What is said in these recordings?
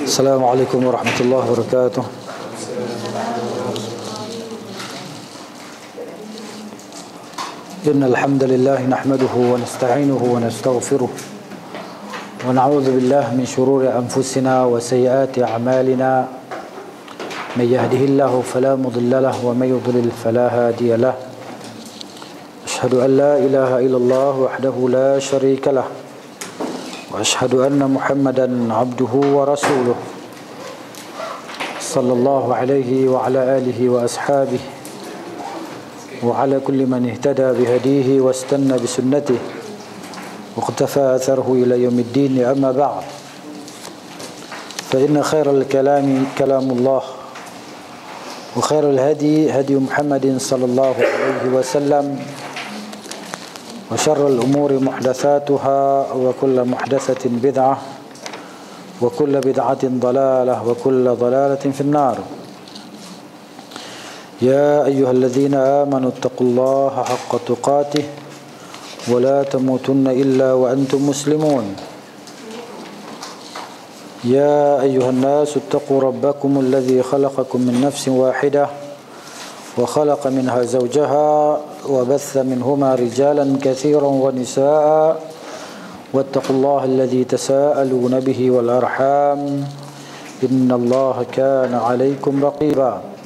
Assalamualaikum warahmatullahi wabarakatuh. Innal hamdalillah nahmaduhu wa nasta'inuhu wa nastaghfiruh wa na'udzu billahi min shururi anfusina wa sayyiati a'malina. May yahdihillahu fala mudilla lahu wa may yudlil fala hadiya lahu. Ashhadu an la ilaha illallah wahdahu la sharika lahu wa ashhadu anna Muhammadan 'abduhu wa rasuluh. Sallallahu alaihi wa ala alihi wa ashabihi wa ala kulli man ihtada bihadihi wa istanna bisunnatihi wa iqtafa atharuhu ila yaumiddin. Amma ba'd, fa inna khairal kalami kalamullah wa khairal hadi hadi Muhammadin sallallahu alaihi wasallam wa syarrul umuri muhdatsatuha wa kullu muhdatsatin bid'ah wa kullu bid'atin dhalalah wa kullu dhalalatin finnar. Ya ayyuhalladzina amanu taqullaha haqqa tuqatih wa la tamutunna illa wa antum muslimun. Ya ayyuhan nasu ittaqu rabbakum alladzi khalaqakum min nafsin wahidah wa khalaqa minha zawjaha wa batha minhuma rijalan katsiran wa nisaa wattaqullaha alladzi tasaaluna bihi wal arham innallaha kana 'alaykum raqiba.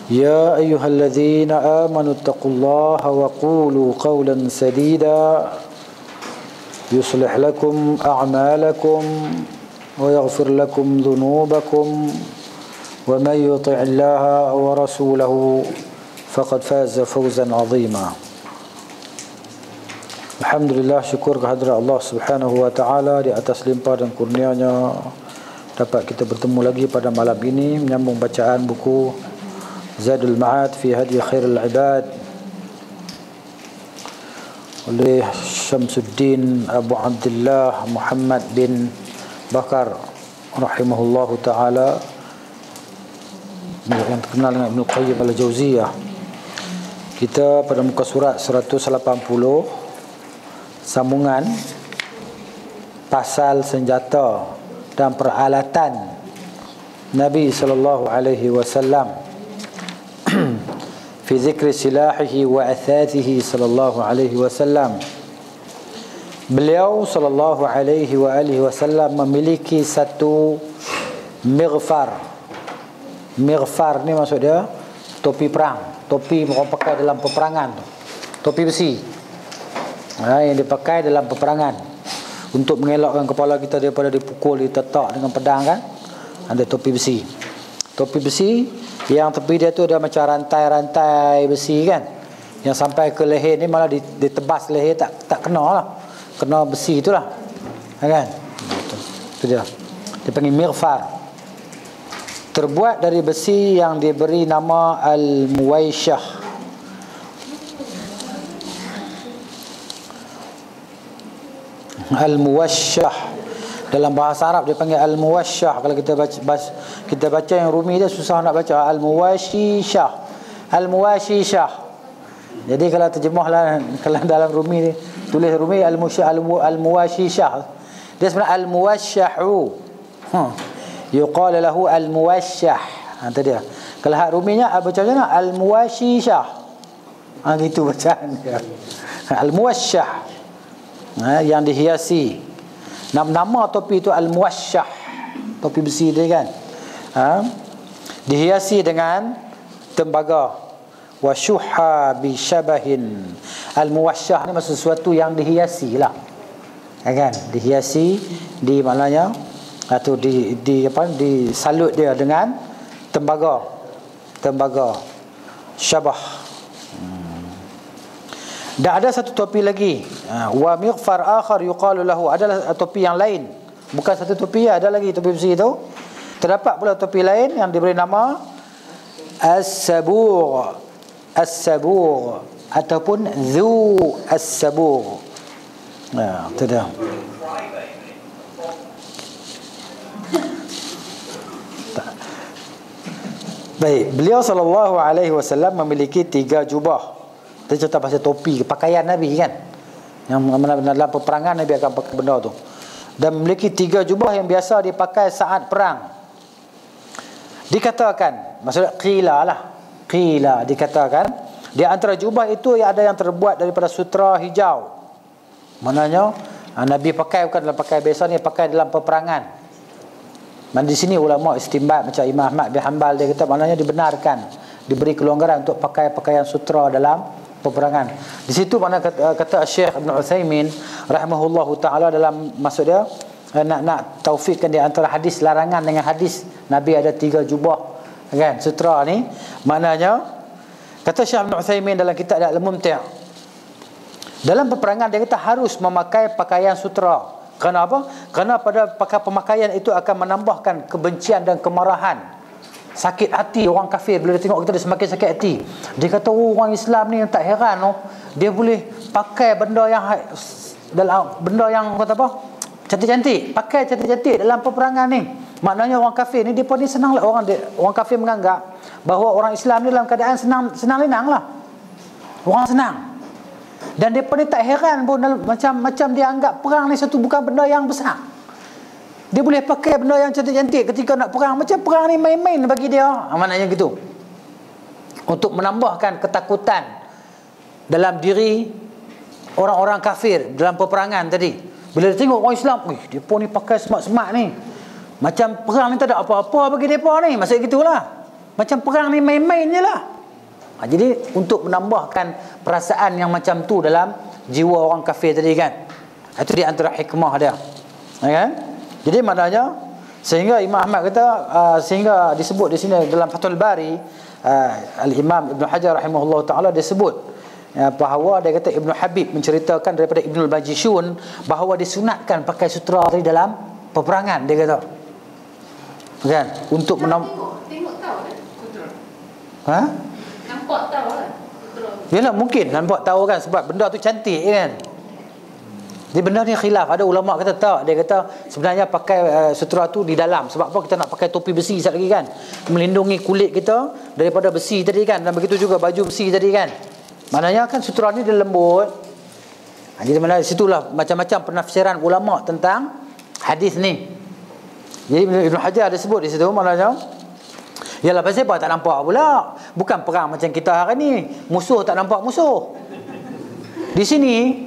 يا أيها الذين آمنوا اتقوا الله وقولوا قولا سديدا يصلح لكم أعمالكم ويغفر لكم ذنوبكم ومن يطع الله ورسوله فقد فاز فوزا عظيما. Alhamdulillah, syukur kehadirat Allah Subhanahu wa taala di atas limpah dan kurnianya dapat kita bertemu lagi pada malam ini menyambung bacaan buku Zadul Ma'ad fi Hadi Khairul Ibad oleh Syamsuddin Abu Abdullah Muhammad bin Bakar rahimahullahu ta'ala, yang terkenal dengan Ibn Qayyim al-Jauziyah. Kita pada muka surat 180, sambungan pasal senjata dan peralatan Nabi sallallahu alaihi wasallam fi zikri silahihi wa athathihi sallallahu alaihi wasallam. Beliau sallallahu alaihi wa alihi wasallam memiliki satu mighfar. Mighfar ni maksud dia topi perang, topi orang pakai dalam peperangan tu. Topi besi. Yang dipakai dalam peperangan untuk mengelakkan kepala kita daripada dipukul, ditetak dengan pedang kan. Ada topi besi. Topi besi yang tepi dia tu ada macam rantai-rantai besi kan, yang sampai ke leher ni malah ditebas leher tak kena lah, kena besi itulah kan. Itu dia dipanggil mighfar, terbuat dari besi yang diberi nama al-muwaisyah. Al-muwaisyah dalam bahasa Arab dia panggil al-muwaisyah. Kalau kita baca yang Rumi dia susah nak baca al-muwaisyah. Al-muwaisyah. Jadi kalau terjemahlah, kalau dalam Rumi ni tulis Rumi al-muwaisyah, dia sebenarnya al-muwaisyahu. Yuqal lahu al-muwaisyah. Itu dia. Kalau hak Ruminya baca macam mana? Al-muwaisyah. Gitu bacaan dia. Al-muwaisyah. Yang dihiasi. Nama topi itu al-muwaisyah, topi besi dia kan. Dihiasi dengan tembaga. Wa syuha bi syabahin. Al-muwaisyah ni maksud sesuatu yang dihiasi lah, kan? Dihiasi, di maknanya atau disalut dia dengan tembaga. Tembaga syabah. Dan ada satu topi lagi, wa mighfar akhar yuqalu lahu, adalah topi yang lain, bukan satu topi, ada lagi topi besi itu. Terdapat pula topi lain yang diberi nama as-sabur, as-sabur ataupun zu as-sabur. Itu dia. Baik, beliau sallallahu alaihi wasallam memiliki 3 jubah. Kita cerita pasal topi, pakaian Nabi kan, yang dalam peperangan Nabi akan pakai benda tu. dan memiliki 3 jubah yang biasa dipakai saat perang. Dikatakan, maksudnya qila dikatakan, di antara jubah itu ada yang terbuat daripada sutra hijau. Maknanya Nabi pakai bukan dalam pakai biasa ni, pakai dalam peperangan. Dan di sini ulama istinbat macam Imam Ahmad bin Hanbal, dia kata maknanya dibenarkan, diberi kelonggaran untuk pakai pakaian sutra dalam peperangan. Di situ mana kata Syekh Ibn Uthaymin rahimahullahu taala dalam maksud dia nak taufikkan di antara hadis larangan dengan hadis Nabi ada 3 jubah kan sutra ni. Maknanya kata Syekh Ibn Uthaymin dalam kitab Al-Mumti', dalam peperangan dia kata harus memakai pakaian sutra. Kerana apa? Kerana pada pemakaian itu akan menambahkan kebencian dan kemarahan, sakit hati orang kafir. Bila dia tengok kita, dia semakin sakit hati. Dia kata orang Islam ni tak heran dia boleh pakai benda yang kata apa, cantik-cantik, pakai cantik-cantik dalam peperangan ni. Maknanya orang kafir ni, dia pun ni senang lah. Orang kafir menganggap bahawa orang Islam ni dalam keadaan senang lenang lah. Orang senang. Dan dia pun ni tak heran pun, macam dia anggap perang ni satu bukan benda yang besar. Dia boleh pakai benda yang cantik-cantik ketika nak perang. Macam perang ni main-main bagi dia. Maknanya gitu. Untuk menambahkan ketakutan dalam diri orang-orang kafir dalam peperangan tadi. Bila dia tengok orang Islam, dia pun ni pakai semak-semak ni, macam perang ni tak ada apa-apa bagi mereka ni. Maksud gitulah. Macam perang ni main-main je lah. Jadi untuk menambahkan perasaan yang macam tu dalam jiwa orang kafir tadi kan. Itu di antara hikmah dia. Kan? Jadi maknanya sehingga Imam Ahmad kata sehingga disebut di sini dalam Fathul Bari, Al-Imam Ibn Hajar rahimahullah taala dia sebut bahawa dia kata Ibn Habib menceritakan daripada Ibnul Majishun bahawa disunatkan pakai sutra tadi dalam peperangan, dia kata. Kan? Untuk tengok tahu kan sutra. Ha? Nampak tahu kan sutra. Yalah, mungkin nampak tahu kan sebab benda tu cantik kan. Jadi benda ni khilaf. Ada ulama kata tak, dia kata sebenarnya pakai sutra tu di dalam. Sebab apa kita nak pakai topi besi sekali lagi kan, melindungi kulit kita daripada besi tadi kan. Dan begitu juga baju besi tadi kan. Maknanya kan sutra ni dia lembut. Jadi mana situlah macam-macam penafsiran ulama tentang hadis ni. Jadi Ibn Hajar dia sebut di situ maknanya yalah, pasal apa tak nampak pula? Bukan perang macam kita hari ni, musuh tak nampak musuh. Di sini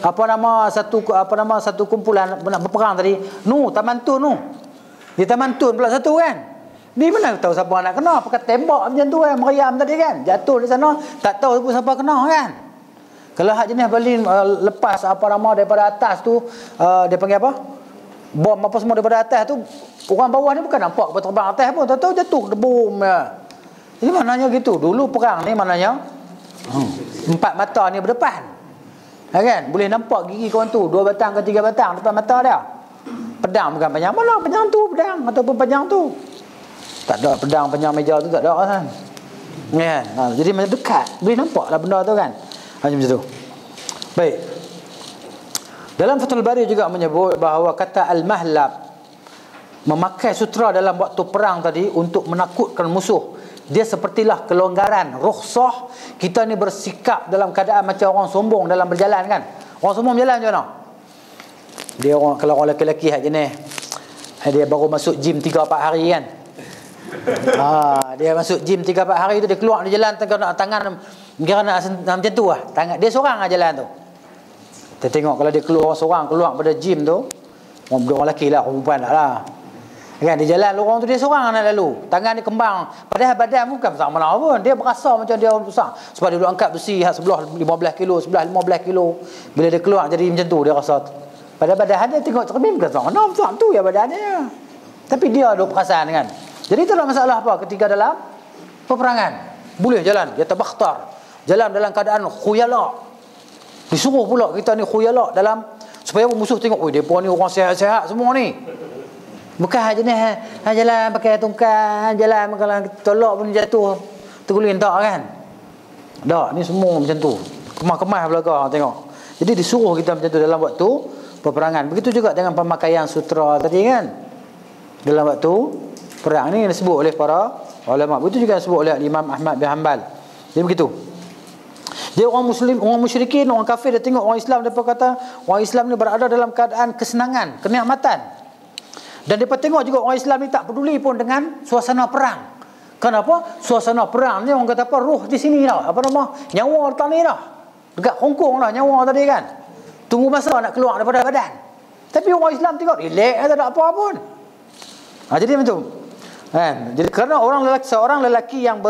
satu kumpulan nak berperang tadi, Taman Tun di Taman Tun pula satu kan. Ni mana tahu siapa nak kena, pakai tembak macam tu kan, meriam tadi kan, jatuh di sana tak tahu siapa kena kan. Kalau hak jenis Berlin lepas daripada atas tu, dia panggil apa, bom apa semua daripada atas tu, orang bawah ni bukan nampak apa terbang atas pun, tahu jatuh bom ya. Jadi maknanya gitu. Dulu perang ni maknanya 4 mata ni berdepan. Kan? Boleh nampak gigi kawan tu 2 batang ke 3 batang depan mata dia. Pedang bukan panjang mana, panjang tu pedang ataupun panjang tu. Tak ada pedang panjang meja tu, tak ada kan. Kan? Jadi macam dekat, boleh nampak lah benda tu kan. Macam tu. Baik. Dalam Fathul Bari juga menyebut bahawa kata al-mahlab, memakai sutra dalam waktu perang tadi untuk menakutkan musuh, dia sepertilah kelonggaran, rukhsah kita ni bersikap dalam keadaan macam orang sombong dalam berjalan kan. Orang sombong berjalan macam mana? Dia orang, kalau orang lelaki hak jenis dia baru masuk gym 3-4 hari kan. Dia masuk gym 3-4 hari tu, dia keluar di jalan tengah nak tangan kira nak macam tu lah. Tangan dia seorang lah jalan tu. Kita tengok kalau dia keluar seorang, keluar pada gym tu, orang lelaki lah, perempuan tak lah kan, dia jalan lorong tu dia seorang nak lalu, tangan dia kembang, padahal badan bukan besar mana pun, dia berasa macam dia besar sebab dia duduk angkat besi sebelah 15 kilo, sebelah 15 kilo. Bila dia keluar jadi macam tu, dia rasa pada badan dia tengok cermin besar mana besar tu ya badan dia, tapi dia ada perasaan kan. Jadi itu adalah masalah apa ketika dalam peperangan, boleh jalan dia tabakhtar, jalan dalam keadaan khuyala. Disuruh pula kita ni khuyala dalam supaya musuh tengok, dia pun ni orang sihat-sihat semua ni. Bukan jenis jalan pakai tungkang, jalan kalau tolak pun jatuh terguling tak kan. Tak, ni semua macam tu. Kemas-kemas belakang tengok. Jadi disuruh kita macam tu dalam waktu peperangan. Begitu juga dengan pemakaian sutra tadi kan. Dalam waktu perang ni disebut oleh para ulama. Begitu juga disebut oleh Imam Ahmad bin Hanbal. Jadi begitu. Dia orang Muslim, orang musyrikin, orang kafir, dia tengok orang Islam, dia kata orang Islam ni berada dalam keadaan kesenangan, kenikmatan. Dan dia tengok juga orang Islam ni tak peduli pun dengan suasana perang. Kenapa? Suasana perang ni orang kata apa? Roh di sini dah. Apa nama? Nyawa letak ni dah. Dekat Hong Kong lah nyawa tadi kan. Tunggu masa nak keluar daripada badan. Tapi orang Islam tengok relax, tak ada apa pun. Jadi macam kan? Jadi kerana seorang lelaki yang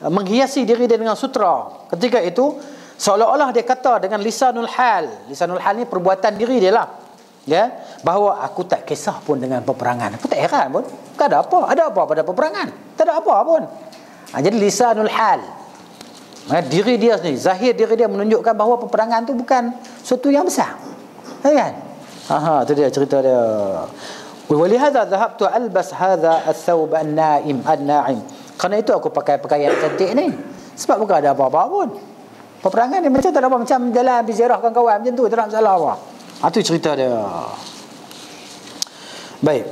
menghiasi diri dia dengan sutra, ketika itu seolah-olah dia kata dengan lisanul hal. Lisanul hal ni perbuatan diri dia lah. Ya, bahawa aku tak kisah pun dengan peperangan. Aku tak heran pun. Tak ada apa. Ada apa pada peperangan? Tak ada apa pun. Jadi lisanul hal. Diri dia sendiri, zahir diri dia menunjukkan bahawa peperangan tu bukan sesuatu yang besar. Kan? Itu dia cerita dia. Walihada dhahabtu albas hadha athawb an-na'im. Kerana itu aku pakai pakaian cantik ni. Sebab bukan ada apa-apa pun. Peperangan ni macam tak ada apa, macam jalan berziarah kawan-kawan macam tu, tak ada masalah apa. Itu cerita dia. Baik.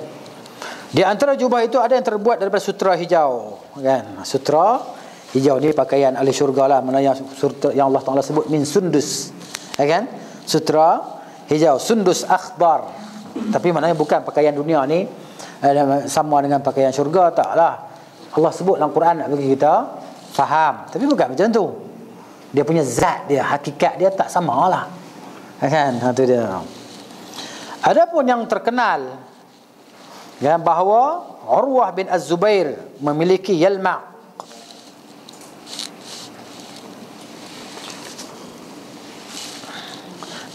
Di antara jubah itu ada yang terbuat daripada sutra hijau, kan? Sutra hijau ni pakaian ahli syurga lah, mana yang Allah Taala sebut min sundus, kan? Sutra hijau, sundus akhbar. Tapi maknanya bukan pakaian dunia ni sama dengan pakaian syurga, taklah. Allah sebut dalam Quran nak bagi kita faham, tapi bukan macam tu. Dia punya zat dia, hakikat dia tak samalah. Kan? Itu dia. Adapun yang terkenal ya, bahawa Urwah bin Az-Zubair memiliki yalma'.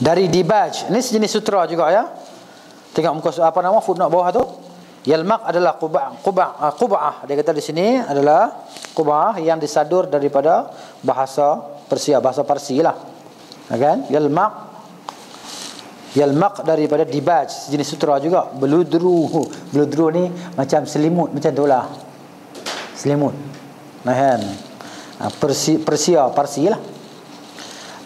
Dari dibaj. Ini sejenis sutra juga ya. Tengok muka apa nama footnote bawah tu. Yalmaq adalah qub'ah. Dia kata di sini adalah qub'ah yang disadur daripada bahasa Persia, bahasa Parsi lah. Kan? Yalmaq daripada dibaj, jenis sutra juga. Beludru ni macam selimut macam tu lah. Selimut. Kan? Persia, Parsi lah.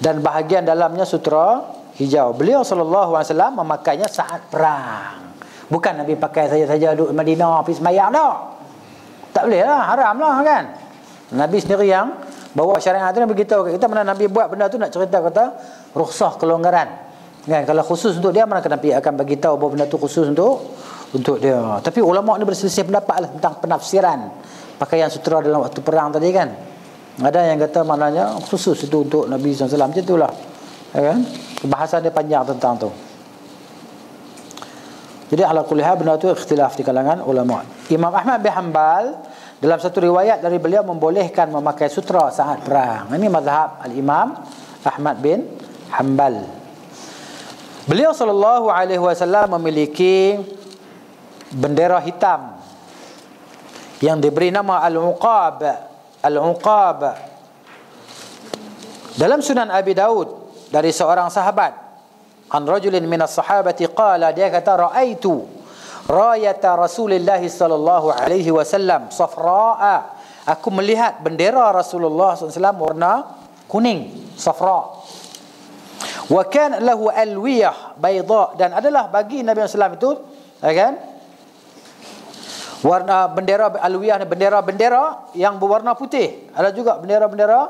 Dan bahagian dalamnya sutra hijau. Beliau SAW memakainya saat perang. Bukan Nabi pakai saja-saja duduk Madinah pergi sembahyang dah. Tak boleh lah, haram lah kan. Nabi sendiri yang bawa syariat tu, Nabi beritahu kat kita mana Nabi buat benda tu, nak cerita kata rukhsah, kelonggaran. Kan, kalau khusus untuk dia, mana Nabi akan bagi tahu bahawa benda tu khusus untuk dia. Tapi ulama ni berselisih pendapat lah tentang penafsiran pakaian sutra dalam waktu perang tadi kan. Ada yang kata maknanya khusus itu untuk Nabi SAW, macam itulah. Kan? Bahasan dia panjang tentang tu. Jadi ala kulli hal benda tu ikhtilaf di kalangan ulama. Imam Ahmad bin Hanbal dalam satu riwayat dari beliau membolehkan memakai sutra saat perang. Ini mazhab al-Imam Ahmad bin Hanbal. Beliau SAW memiliki bendera hitam yang diberi nama Al-Uqab. Al-Uqab. Dalam Sunan Abi Daud dari seorang sahabat, an rajulin minas sahabati qala, dia kata raaitu rayata Rasulullah sallallahu alaihi wasallam safraa, aku melihat bendera Rasulullah SAW warna kuning, safra. Wa kan lahu alwiyah bayda, dan adalah bagi Nabi SAW itu, kan, warna bendera alwiyah, bendera-bendera yang berwarna putih. Ada juga bendera-bendera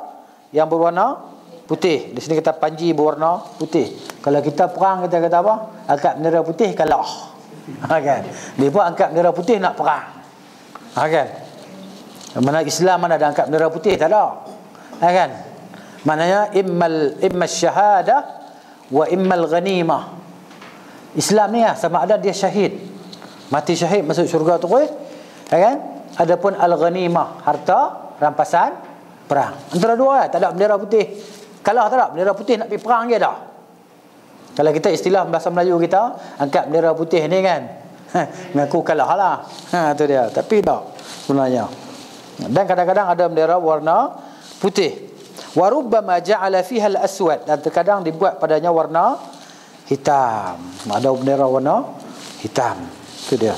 yang berwarna putih. Di sini kita panji berwarna putih. Kalau kita perang, kita kata apa? Angkat bendera putih kalah. Kan? Dia pun angkat bendera putih nak perang. Kan? Mana Islam mana ada angkat bendera putih? Tak ada. Kan? Maknanya imma syahadah wa immal ghanimah. Islam ni sama ada dia syahid, mati syahid masuk syurga tu, kan? Adapun al-ghanimah, harta rampasan perang. Antara dua tak ada bendera putih. Kalah tak ada bendera putih nak pergi perang dia dah. Kalau kita istilah bahasa Melayu kita, angkat bendera putih ni kan, ngaku kalah lah. Tu dia. Tapi tak sebenarnya. Dan kadang-kadang ada bendera warna putih. Wa rubbama ja'ala fiha al-aswad, dan terkadang dibuat padanya warna hitam. Ada bendera warna hitam. Itu dia.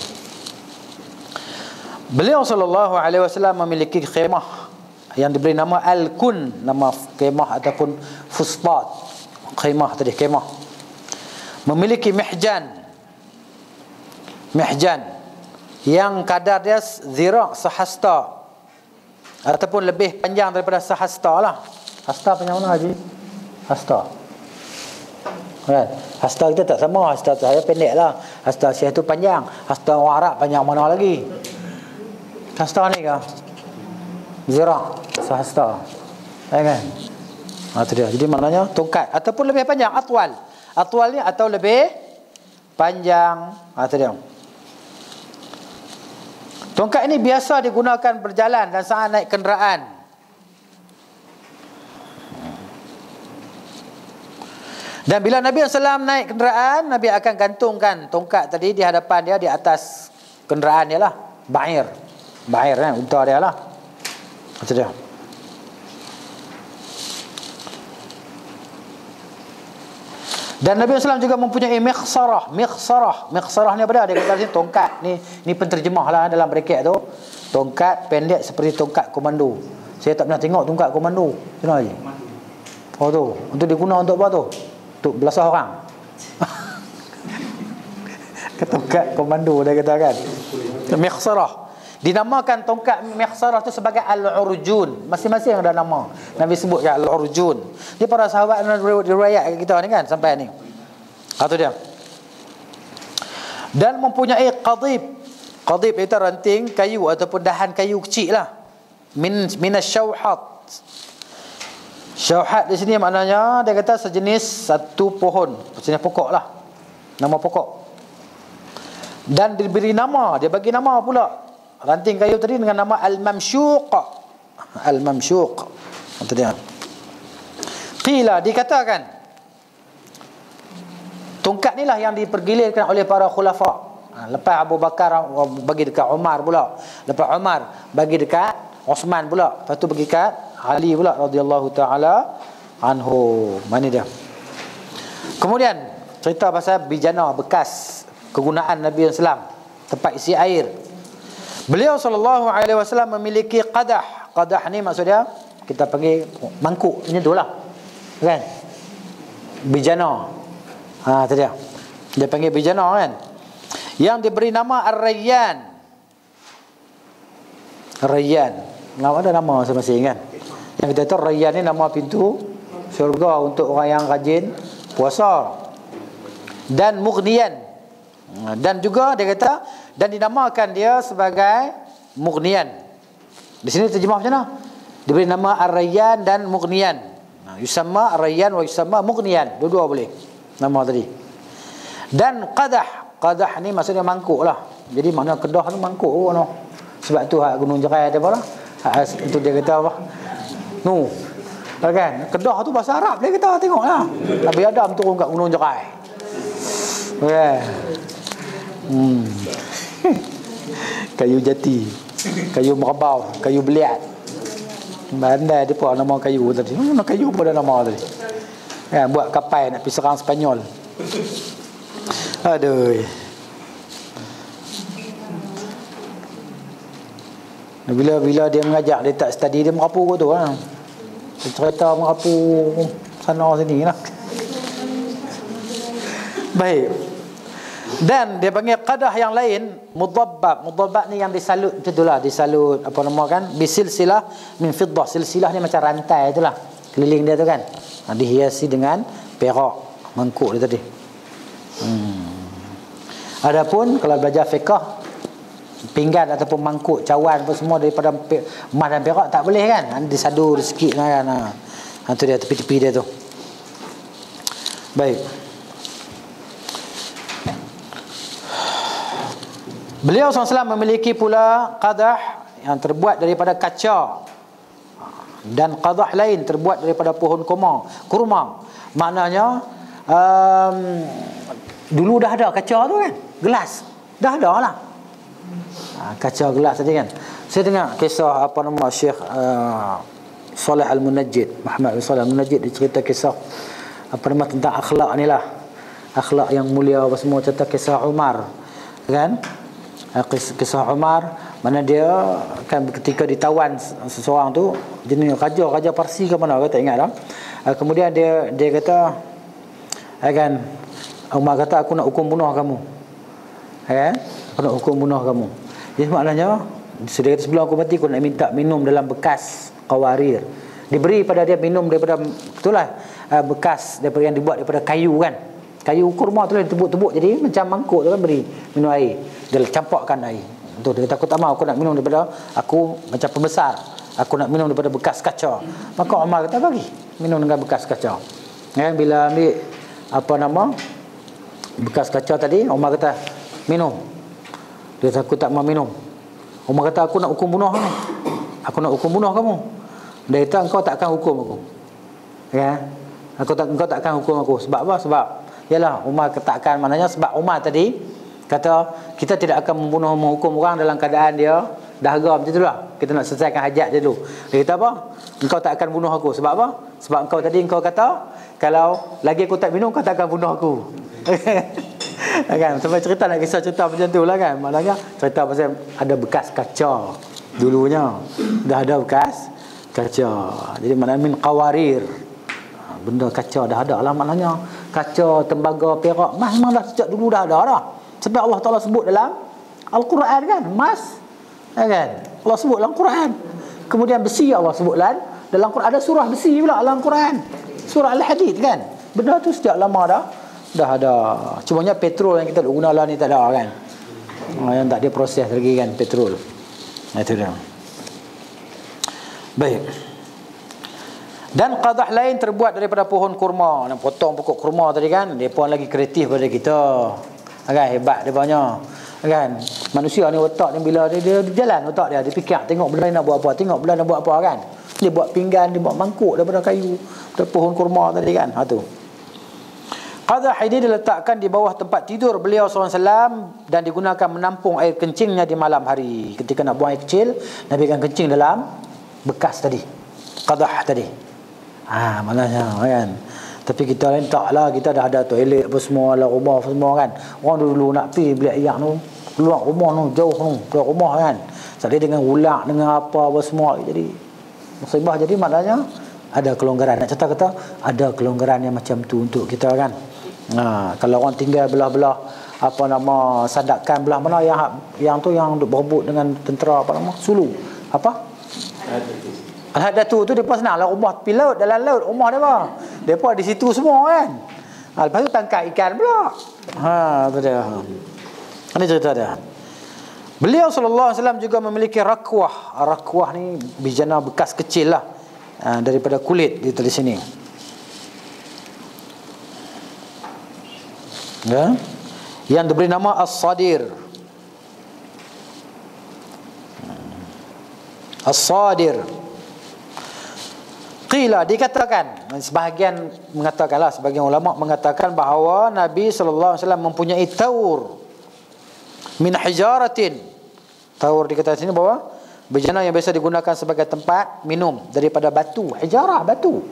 Beliau SAW memiliki khemah yang diberi nama Al-Kun, nama khemah ataupun fustat. Khemah tadi, khemah. Memiliki mihjan yang kadar dia zira' sehasta, ataupun lebih panjang daripada sehasta lah. Hasta panjang mana Haji? Hasta. Kan? Hasta kita tak sama. Hasta saya pendek lah. Hasta Syekh tu panjang. Hasta orang Arab panjang mana lagi? Hasta ni ke? Zira. Hasta. Kan? Itu dia. Jadi maknanya tongkat. Ataupun lebih panjang. Atwal. Atwal ni atau lebih panjang. Itu dia. Tongkat ini biasa digunakan berjalan dan saat naik kenderaan. Dan bila Nabi SAW naik kenderaan, Nabi akan gantungkan tongkat tadi di hadapan dia, di atas kenderaan dia lah. Ba'ir kan, unta dia lah. Itu dia. Dan Nabi SAW juga mempunyai mikhsarah. Mikhsarah ni apa dia? Dia kata sini tongkat. Ni penterjemah lah dalam bracket tu. Tongkat pendek seperti tongkat komando. Saya tak pernah tengok tongkat komando. Kenapa je? Oh tu. Untuk diguna untuk apa tu? Untuk belasah orang. Tongkat komando dia kata kan. Mikhsarah. Dinamakan tongkat mikhsarah tu sebagai al-urjun. Masing-masing ada nama. Nabi sebut kan al-urjun. Ni para sahabat riwayat kita ni kan sampai ni. Itu dia. Dan mempunyai qadib. Qadib itu ranting kayu ataupun dahan kayu kecil lah. Minasyauhat. Syauhat di sini maknanya dia kata sejenis satu pohon, sejenis pokok lah. Nama pokok. Dan diberi nama, dia bagi nama pula ranting kayu tadi dengan nama Al-Mamsyuq. Al-Mamsyuq. Itu dia. Qila, dikatakan tongkat ni lah yang dipergilirkan oleh para khulafa. Lepas Abu Bakar bagi dekat Umar pula. Lepas Umar bagi dekat Osman pula. Lepas tu bagi dekat Ali pula radhiyallahu taala anhu. Mana dia? Kemudian cerita pasal bijana bekas kegunaan Nabi SAW, tempat isi air. Beliau SAW memiliki qadah. Qadah ni maksudnya kita panggil mangkuk macam tu lah. Kan? Bijana. Itu dia. Dia panggil bijana kan. Yang diberi nama Ar-Rayyan. Rayyan. Ada nama masing-masing kan. Yang kita tahu Rayyan ni nama pintu syurga untuk orang yang rajin puasa. Dan Mughniyan. Dan juga dia kata, dan dinamakan dia sebagai Mughniyan. Di sini terjemah macam mana? Diberi nama Ar-Rayyan dan Mughniyan. Yusamma Ar-Rayyan wa yusamma Mughniyan. Dua-dua boleh nama tadi. Dan qadah. Qadah ni maksudnya mangkuk lah. Jadi makna kedah tu mangkuk no. Sebab tu hak Gunung Jerai ada apa lah. Itu dia kata apa? Kan? Kedah tu bahasa Arab dia kata, tengoklah. Nabi Adam turun kat Gunung Jerai. Kayu jati, kayu merbau, kayu beliat. Bandai dia pun nama kayu tadi. Kayu pun ada nama tadi. Kan, buat kapal nak pergi serang Spanyol. Aduh. Bila dia mengajak, dia tak study, dia merapu kot tu lah. Dia cerita merapu sana sini lah. Baik. Dan dia panggil qadah yang lain mudabbab. Mudabbab ni yang disalut macam tu lah. Disalut apa nama kan, bisilsilah min fiddah. Silsilah ni macam rantai tu lah, keliling dia tu kan. Dihiasi dengan perak, mangkuk dia tadi. Adapun kalau belajar fiqh, pinggan ataupun mangkuk, cawan apa semua daripada emas dan perak tak boleh kan. Disadu sikit kan. Itu dia tepi-tepi dia tu. Baik. Beliau SAW memiliki pula qadah yang terbuat daripada kaca, dan qadah lain terbuat daripada pohon kurma. Maknanya dulu dah ada kaca tu kan, gelas dah ada lah. Kaca gelas tadi kan. Saya dengar kisah apa nama Syekh Saleh Al-Munajjid, Muhammad bin Saleh Al-Munajjid, dia cerita kisah apa nama tentang akhlak ni lah, akhlak yang mulia apa semua. Cerita kisah Umar kan. Kisah Umar, mana dia kan ketika ditawan seseorang tu, jenis raja Parsi ke mana, tak ingat dah. Kemudian dia kata kan, Umar kata aku nak hukum bunuh kamu. Kan? Aku nak hukum bunuh kamu. Jadi maknanya dia kata sebelum aku mati aku nak minta minum dalam bekas qawarir, Diberi pada dia minum daripada itulah bekas daripada yang dibuat daripada kayu kan. Kayu kurma tu lah ditebuk-tebuk jadi macam mangkuk tu kan, beri minum air. Dia campakkan air. Tu dia kata aku tak mahu, aku nak minum daripada aku macam pembesar. Aku nak minum daripada bekas kaca. Maka Umar kata bagi minum dengan bekas kaca. Kan bila ambil apa nama bekas kaca tadi, Umar kata minum. Dia kata aku tak mau minum. Umar kata aku nak hukum bunuh kamu. Aku nak hukum bunuh kamu. Dia kata engkau tak akan hukum aku. Ya. Engkau tak akan hukum aku. Sebab apa? Sebab yalah Umar takkan, maknanya sebab Umar tadi kata kita tidak akan membunuh menghukum orang dalam keadaan dia dahaga macam itulah. Kita nak selesaikan hajat dia dulu. Dia kata apa? Engkau tak akan bunuh aku. Sebab apa? Sebab engkau tadi engkau kata kalau lagi aku tak minum kau tak akan bunuh aku. Kan sampai cerita nak kisah cerita macam tu lah kan. Maknanya cerita pasal ada bekas kaca dulunya. Dah ada bekas kaca. Jadi maknanya min qawarir. Benda kaca dah ada lah, maknanya kaca, tembaga, perak memang dah sejak dulu dah ada dah. Sebab Allah Taala sebut dalam Al-Quran kan, emas kan. Allah sebut dalam Quran. Kemudian besi Allah sebut dalam Quran. Ada surah besi pula dalam Quran. Surah Al-Hadid kan. Benda tu sejak lama dah ada. Cumanya petrol yang kita guna lah ni tak ada kan. Yang tak dia proses lagi kan petrol. Itu dia. Baik. Dan qadah lain terbuat daripada pohon kurma. Dan potong pokok kurma tadi kan, dia pun lagi kreatif pada kita. Kan hebat dia banyak. Kan manusia ni otak ni bila dia jalan otak dia fikir tengok benda nak buat apa, tengok benda nak buat apa kan. Dia buat pinggan, dia buat mangkuk daripada kayu, daripada pohon kurma tadi kan. Ha tu. Qadah ini diletakkan di bawah tempat tidur beliau SAW dan digunakan menampung air kencingnya di malam hari. Ketika nak buang air kecil, Nabi akan kencing dalam bekas tadi. Qadah tadi. Maknanya kan. Tapi kita lain taklah, kita dah ada toilet apa semua dalam rumah semua kan. Orang dulu nak pergi beli air tu keluar rumah tu jauh tu keluar rumah kan. Sekali dengan ulak dengan apa semua jadi musibah. Jadi maknanya ada kelonggaran. Nak kata ada kelonggaran yang macam tu untuk kita kan. Kalau orang tinggal belah-belah apa nama sandakan belah mana yang tu yang berebut dengan tentera apa nama Sulu apa Al-Hadatu tu depa senang lah rumah tepi laut, dalam laut rumah depa. Depa di situ semua kan. Lepas tu tangkap ikan pula. Tu dia. Ini cerita dia. Beliau sallallahu alaihi wasallam juga memiliki rakwah. Rakwah ni bijana bekas kecil lah. Daripada kulit di sini. Ya. Yang diberi nama As-Sadir. As-Sadir. Qila, dikatakan, sebahagian mengatakanlah, sebahagian ulama mengatakan bahawa Nabi sallallahu alaihi wasallam mempunyai taur min hijaratin. Taur dikatakan sini bahawa bejana yang biasa digunakan sebagai tempat minum daripada batu, hijarah batu.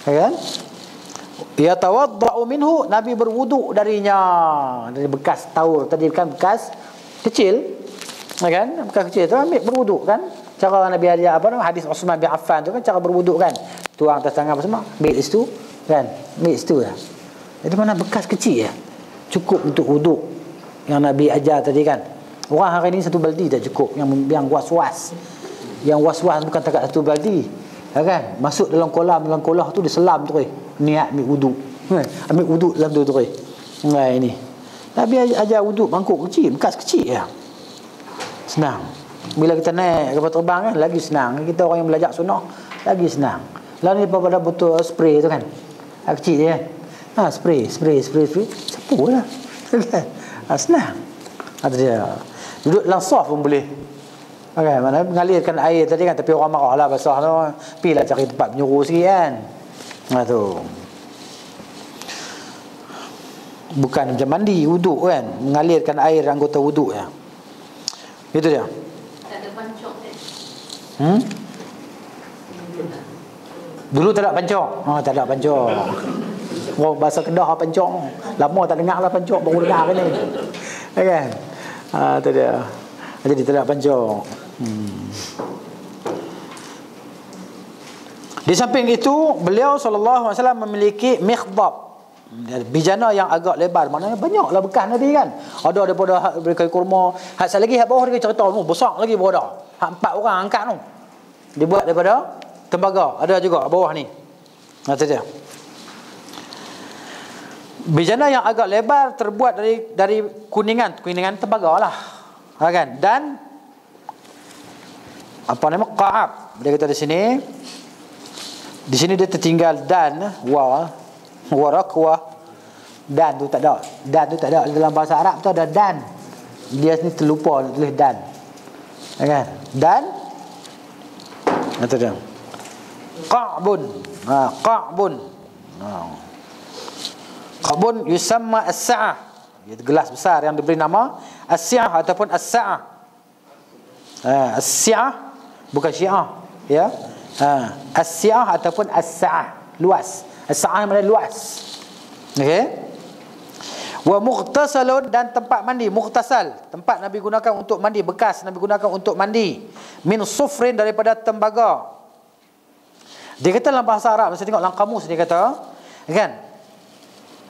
Ya kan? Ya tawaddau minhu, Nabi berwuduk darinya, dari bekas taur tadi kan bekas kecil. Ya kan? Bekas kecil tu ambil berwuduk kan? Cara Nabi ajar apa nama hadis Uthman bin Affan tu kan cara berwuduk kan. Tuang atas tangan apa semua, ambil situ kan. Ambil situ lah. Jadi mana bekas kecil ya. Cukup untuk wuduk yang Nabi ajar tadi kan. Orang hari ni satu baldi tak cukup, yang was-was. Yang was-was bukan takat satu baldi. Ya kan? Masuk dalam kolam tu diselam tu niat ambil wuduk. Ambil wuduk dalam tu ini. Nabi ajar wuduk mangkuk kecil, bekas kecil ya. Senang. Bila kita naik kapal terbang kan lagi senang. Kita orang yang belajar sunnah lagi senang. Lalu ni pada botol spray tu kan. Kecil je kan. Spray. Sapulah. Senang. Ada dia. Duduk dalam saf pun boleh. Okay, mana mengalirkan air tadi kan, tapi orang marah lah basah tu. Pergilah cari tempat penyuruh sikit kan. Tu. Bukan macam mandi, wuduk kan. Mengalirkan air anggota wuduk ya. Itu dia. Dulu tak ada pancok. Tak ada pancok. Bahasa Kedah pancok. Lama tak dengar lah pancok, baru dengar ni. Kan? Tu dia. Jadi tak ada pancok. Di samping itu, beliau sallallahu alaihi wasallam memiliki mikhdab. Bijana yang agak lebar, maknanya banyaklah bekas Nabi kan. Ada daripada kayu kurma, satu lagi hak bawah dia cerita besar lagi berada. Hak 4 orang angkat tu. Dibuat daripada tembaga. Ada juga bawah ni. Itu dia. Bejana yang agak lebar terbuat dari kuningan tembaga lah. Kan? Dan apa nama qa'ab. Dia kata di sini dia tertinggal dan warakwa. Dan tu tak ada. Dan tu tak ada dalam bahasa Arab tu ada dan. Dia ni terlupa tulis dan. Kan? Dan itu dia. Qa'bun. Qa'bun. Qa'bun yusamma as-sa'ah. Itu gelas besar yang diberi nama as-sa'ah ataupun as-sa'ah. As-sa'ah bukan syiah, ya. As-sa'ah ataupun as-sa'ah, luas. As-sa'ah maknanya luas. Okey. Wa mughtasalun, dan tempat mandi, mughtasal, tempat Nabi gunakan untuk mandi, bekas Nabi gunakan untuk mandi, min sufrin, daripada tembaga. Dia kata dalam bahasa Arab, saya tengok dalam kamus dia kata, kan,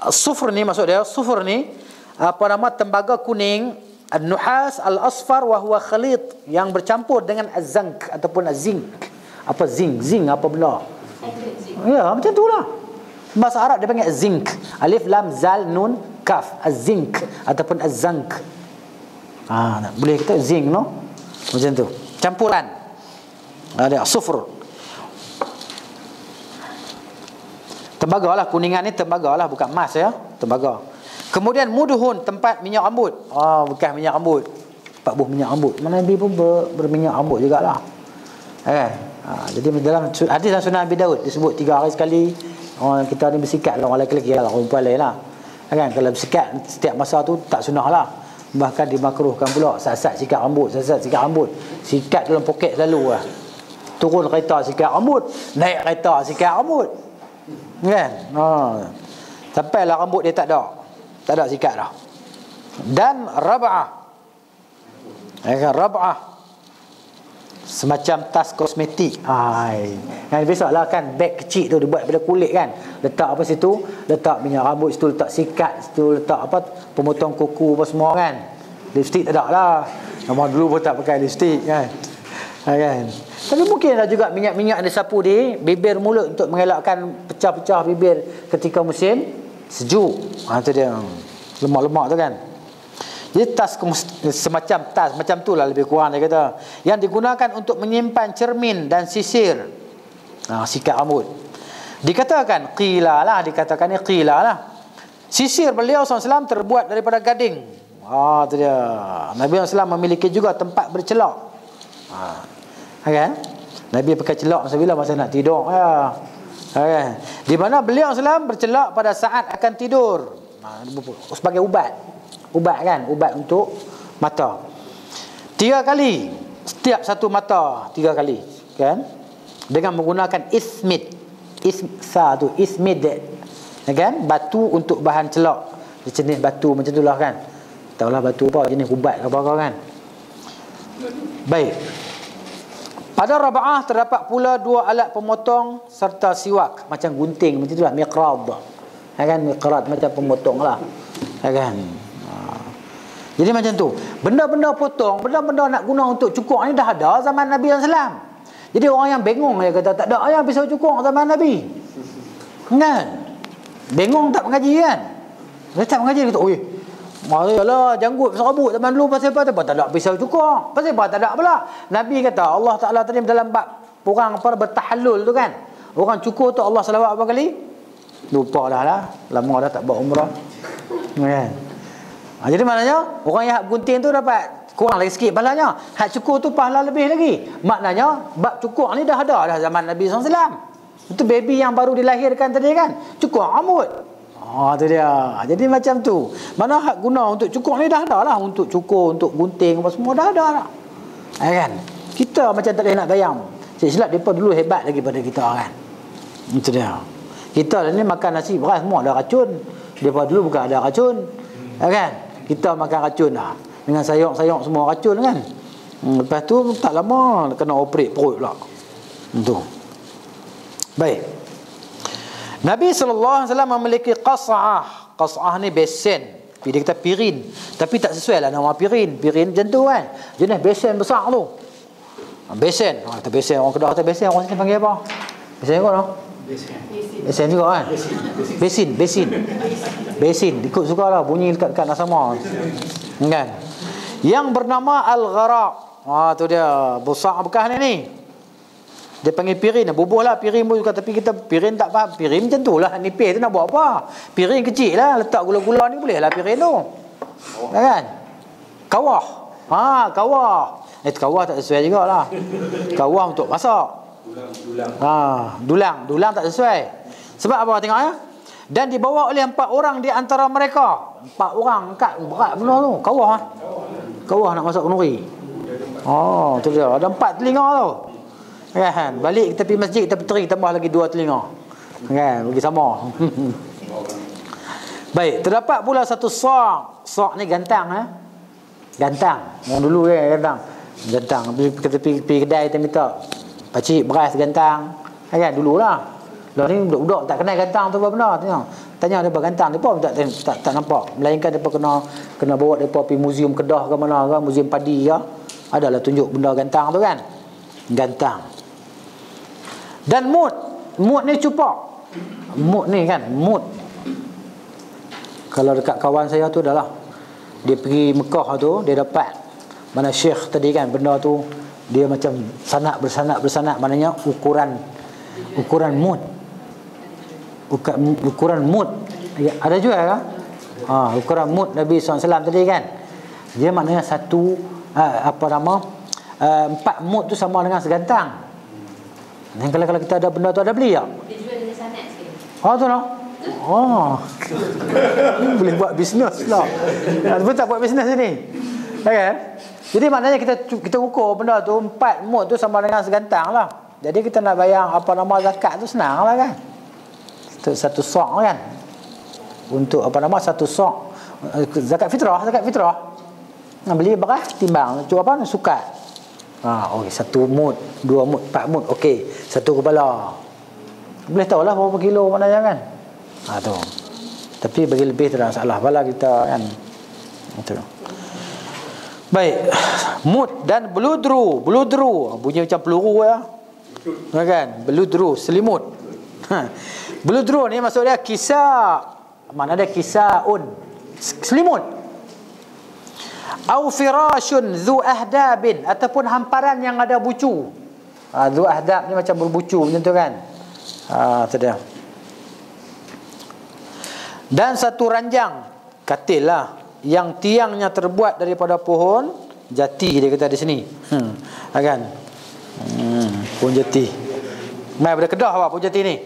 sufr ni maksud dia, sufr ni apa nama, tembaga kuning, an-nuhas al-asfar wa huwa khalit, yang bercampur dengan az-zank ataupun az-zinc. Apa zinc apa benda? Ya, macam itulah. Bahasa Arab dia panggil zinc. Alif lam zal nun kaf, az-zinc ataupun az-zank. Boleh kita zinc, no? Macam tu. Campuran. Ada sufur. Tembaga lah, kuningan ni tembaga lah, bukan emas, ya. Tembaga. Kemudian muduhun, tempat minyak rambut. Bekas minyak rambut. 4 buah minyak rambut. Mana Nabi pun berminyak rambut jugalah. Jadi dalam hadis dalam Sunan Abi Daud disebut 3 hari sekali. Kita ni bersikat lah, orang lelaki lah, orang perempuan lain lah. Kan, kalau bersikat setiap masa tu tak sunnah lah. Bahkan dimakruhkan pula sat-sat sikat rambut, sat-sat sikat rambut. Sikat dalam poket selalu lah. Turun kereta sikat rambut, naik kereta sikat rambut. Kan? Sampailah rambut dia tak ada sikat dah. Dan rab'ah. Rab'ah semacam tas kosmetik. Yang biasalah kan, beg kecil tu dibuat daripada kulit kan. Letak apa situ? Letak minyak rambut situ, letak sikat situ, letak apa, pemotong kuku apa semua kan. Lipstick tak ada lah. Memang dulu pun tak pakai lipstick kan. Kan? Tapi mungkin ada juga minyak-minyak yang disapu di bibir mulut untuk mengelakkan pecah-pecah bibir ketika musim sejuk. Itu dia. Lemak-lemak tu kan. Jadi tas semacam tas macam tu lah lebih kurang dia kata, yang digunakan untuk menyimpan cermin dan sisir, sikat rambut. Dikatakan qila lah, dikatakan qila lah, sisir beliau SAW terbuat daripada gading. Itu dia. Nabi SAW memiliki juga tempat bercelak. Kan? Nabi pakai celak masa nak tidur. Kan? Di mana beliau SAW bercelak pada saat akan tidur. Sebagai ubat kan, ubat untuk mata. 3 kali setiap satu mata, 3 kali kan, dengan menggunakan ismid. Ismid kan, batu untuk bahan celak, jenis batu macam itulah kan. Tahulah batu apa, jenis ubat apa kan. Baik. Pada rab'ah terdapat pula 2 alat pemotong serta siwak, macam gunting macam itulah, miqrad. Kan, miqrad macam pemotong lah. Kan. Jadi macam tu. Benda-benda potong, benda-benda nak guna untuk cukur ni dah ada zaman Nabi SAW. Jadi orang yang bengong dia kata tak ada ayam pisau cukur zaman Nabi. Kan? Bengong tak mengaji kan? Dia tak mengaji, dia kata, "Oi, marilah janggut serabut zaman dulu pasal apa? Tak ada pisau cukur. Pasal apa tak ada pula?" Nabi kata, Allah Taala tadi dalam bab orang apa bertahallul tu kan. Orang cukur tu Allah selawat berapa kali? Lupa dah lah. Lama dah tak buat umrah. Kan? Jadi maknanya orang yang hak gunting tu dapat kurang lagi sikit pahalanya. Hak cukur tu pahala lebih lagi. Maknanya bab cukur ni dah ada dah zaman Nabi SAW. Itu baby yang baru dilahirkan tadi kan, cukur rambut. Tu dia. Jadi macam tu. Mana hak guna untuk cukur ni dah ada lah. Untuk cukur, untuk gunting apa semua dah ada lah. Kan? Kita macam tak boleh nak bayang. Silap mereka dulu hebat lagi pada kita kan. Itu dia. Kita ni makan nasi beras semua ada racun. Mereka dulu bukan ada racun. Kan? Kita makan racun dah. Dengan sayur-sayur semua racun kan. Lepas tu tak lama kena operate perut pula. Itu. Baik. Nabi SAW memiliki qas'ah. Qas'ah ni besen. Dia kata pirin. Tapi tak sesuai lah nama pirin. Pirin macam tu kan. Jenis besen besar tu. Besen. Kata besen. Orang Kedah kata besen. Orang sini panggil apa? Besen kot no? Besen juga kan? Besin. Ikut sukalah bunyi dekat-dekat nak sama. Kan? Yang bernama Al-Gharaq. Tu dia. Besar bekas ni. Dia panggil pirin. Bubuh lah pirin pun juga. Tapi kita pirin tak faham. Pirin macam tu lah. Nipis tu nak buat apa? Pirin kecil lah. Letak gula-gula ni boleh lah pirin tu. Kan? Kawah. Kawah. Kawah tak sesuai juga lah. Kawah untuk masak. Dulang tak sesuai. Sebab apa tengok ya? Dan dibawa oleh 4 orang di antara mereka. 4 orang angkat berat benar tu. Kawah. Kawah nak masak kenduri. Tu dia. Ada 4 telinga tu. Kan? Balik kita pergi masjid, kita peteri tambah lagi 2 telinga. Kan? Bagi sama. Baik, terdapat pula satu sok. Sok ni gantang Gantang. Orang dulu gantang. Kita pergi kedai kita minta pakcik beras gantang. Kan dululah. Lah ni budak-budak tak kenal gantang tu apa benda. Tanya depa gantang depa tak nampak. Melainkan depa kena bawa depa pergi muzium Kedah ke mana ke, muzium padi ke. Adalah tunjuk benda gantang tu kan. Gantang. Dan mut ni cupak. Mut ni kan, kalau dekat kawan saya tu adalah dia pergi Mekah tu, dia dapat mana syekh tadi kan, benda tu dia macam bersanad, maknanya ukuran mut. Ukuran mut. Ada juga kan? Ukuran mut Nabi SAW tadi kan. Dia maknanya 4 mut tu sama dengan segantang. Dan kalau kita ada benda tu ada beli tak? Dia jual dengan sanad sikit. Tu lah. Boleh buat bisnes lah. Betul tak buat bisnes ni? Kan? Jadi maknanya kita ukur benda tu 4 mut tu sama dengan segantang lah. Jadi kita nak bayar zakat tu senang lah kan. Satu sok kan. Untuk satu sok zakat fitrah. Nak beli beras timbang. Cuba sukat. Okey, 1 mut, 2 mut, 4 mut. Okey, 1 kepala. Boleh tahu lah berapa kilo maknanya kan. Tu. Tapi bagi lebih tu dah salah bala kita kan. Itu. Baik. Mut dan beludru. Bunyi macam peluru ya. Kan? Beludru, selimut. Beludru ni maksud dia kisah. Mana ada kisaun? Selimut. Au firashun dhu ahdabin, ataupun hamparan yang ada bucu. Dhu ahdab ni macam berbucu macam tu kan. Tu dia. Dan satu ranjang katil lah yang tiangnya terbuat daripada pohon jati, dia kata di sini. Kan? Pohon jati. Mai pada Kedah apa pohon jati ni?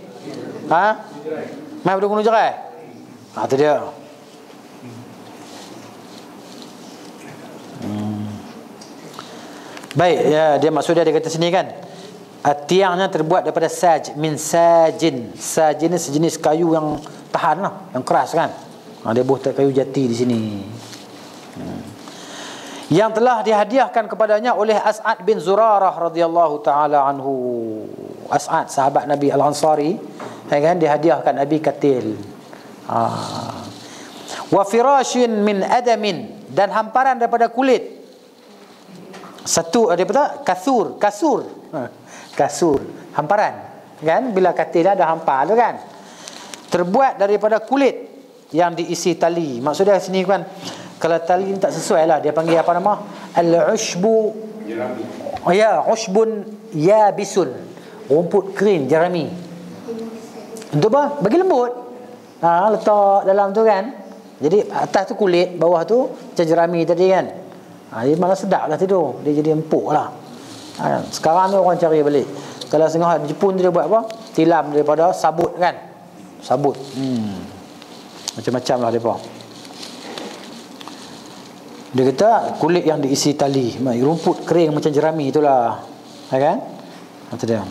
Mai pada Gunung Jerai. Tu dia. Baik, ya, dia maksud dia kata sini kan. Tiangnya terbuat daripada sajin. Sajin ni sejenis kayu yang tahan lah, yang keras kan. Dia buat kayu jati di sini. Yang telah dihadiahkan kepadanya oleh As'ad bin Zurarah radhiyallahu taala anhu. As'ad sahabat Nabi Al-Ansari, kan, dihadiahkan Nabi katil. Wa firashin min adamin, dan hamparan daripada kulit. Satu daripada kasur, hamparan kan, bila katil ada hampar tu kan, terbuat daripada kulit yang diisi tali. Maksud dia sini kan, kalau tali tak sesuai lah, dia panggil apa nama? Al-ushbu. Ushbun yabisun, rumput kering, jerami. Untuk apa? Bagi lembut. Letak dalam tu kan. Jadi atas tu kulit, bawah tu macam jerami tadi kan. Dia malah sedap lah tidur. Dia jadi empuk lah. Sekarang ni orang cari balik. Kalau setengah Jepun dia buat apa? Tilam daripada sabut kan. Sabut. Macam-macam lah mereka. Dia kata kulit yang diisi tali, rumput kering macam jerami itulah. Kan? Itu dia.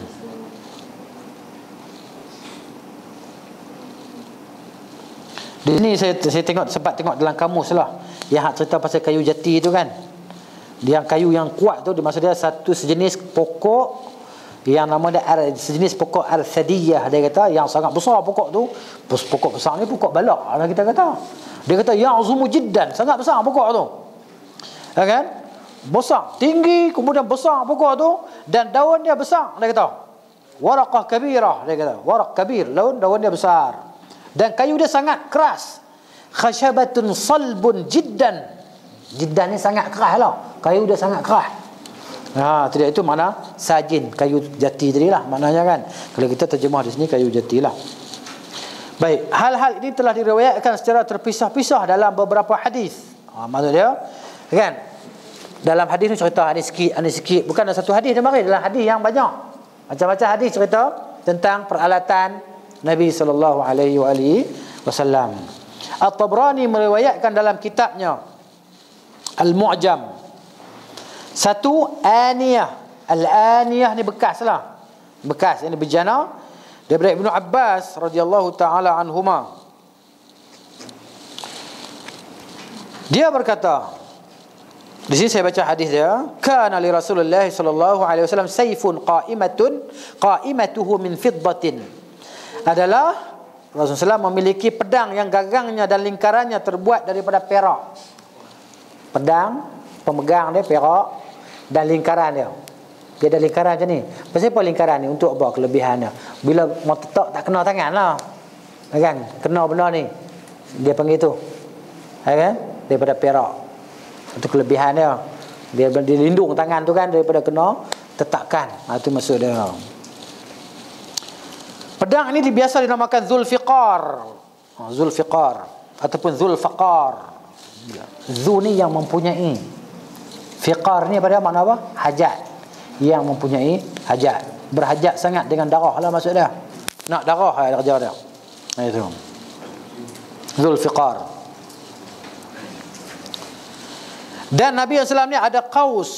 Di sini saya sempat tengok dalam kamus lah, yang cerita pasal kayu jati itu kan. Dia kayu yang kuat tu, maksud dia satu sejenis pokok yang nama dia sejenis pokok al-thadiyah, dia kata, yang sangat besar pokok tu. Pokok besar ni pokok balak lah kita kata. Dia kata ya'zumu jiddan, sangat besar pokok tu. Ya kan? besar, tinggi, kemudian besar pokok tu, dan daun dia besar, dia kata. Waraqah kabirah, dia kata. Waraq kabir, daun dia besar. Dan kayu dia sangat keras. Khashabatun salbun jiddan. Jiddan ni sangat keras lah. Kayu dia sangat keras. Tidak, itu makna sajin, kayu jati tadi lah maknanya kan. Kalau kita terjemah di sini kayu jati lah. Baik, hal-hal ini telah diriwayatkan secara terpisah-pisah dalam beberapa hadis. Maksud dia kan, dalam hadis ni cerita hadis sikit, bukan ada satu hadis dia mari, dalam hadis yang banyak. Macam-macam hadis cerita tentang peralatan Nabi sallallahu alaihi wasallam. At-Tabrani meriwayatkan dalam kitabnya Al-Mu'jam. Satu, aniyah. Al-aniyah ni bekas lah. Bekas, ini bejana. Daripada Ibnu Abbas radhiyallahu taala anhuma. Dia berkata, di sini saya baca hadis dia, kana li Rasulullah sallallahu alaihi wasallam sayfun qa'imatuhu min fiddatin. Adalah Rasulullah memiliki pedang yang gagangnya dan lingkarannya terbuat daripada perak. Pedang, pemegang dia perak dan lingkaran dia. Dia ada lingkaran macam ni. Pasal apa lingkaran ni? Untuk apa kelebihan dia? Bila mau tetak tak kena tangan lah. Kan? Kena benda ni. Dia panggil tu. Kan? Daripada perak. Itu kelebihan dia. Dia dilindung tangan tu kan daripada kena tetakan. Itu maksud dia. Pedang ini biasa dinamakan Zulfiqar. Zulfiqar ataupun Zulfaqar. Zu ni yang mempunyai. Fiqar ni pada makna apa? Hajat. Yang mempunyai hajat. Berhajat sangat dengan darah lah maksud dia. Nak darah lah kerja dia. Itu. Zulfiqar. Dan Nabi SAW ni ada qaus,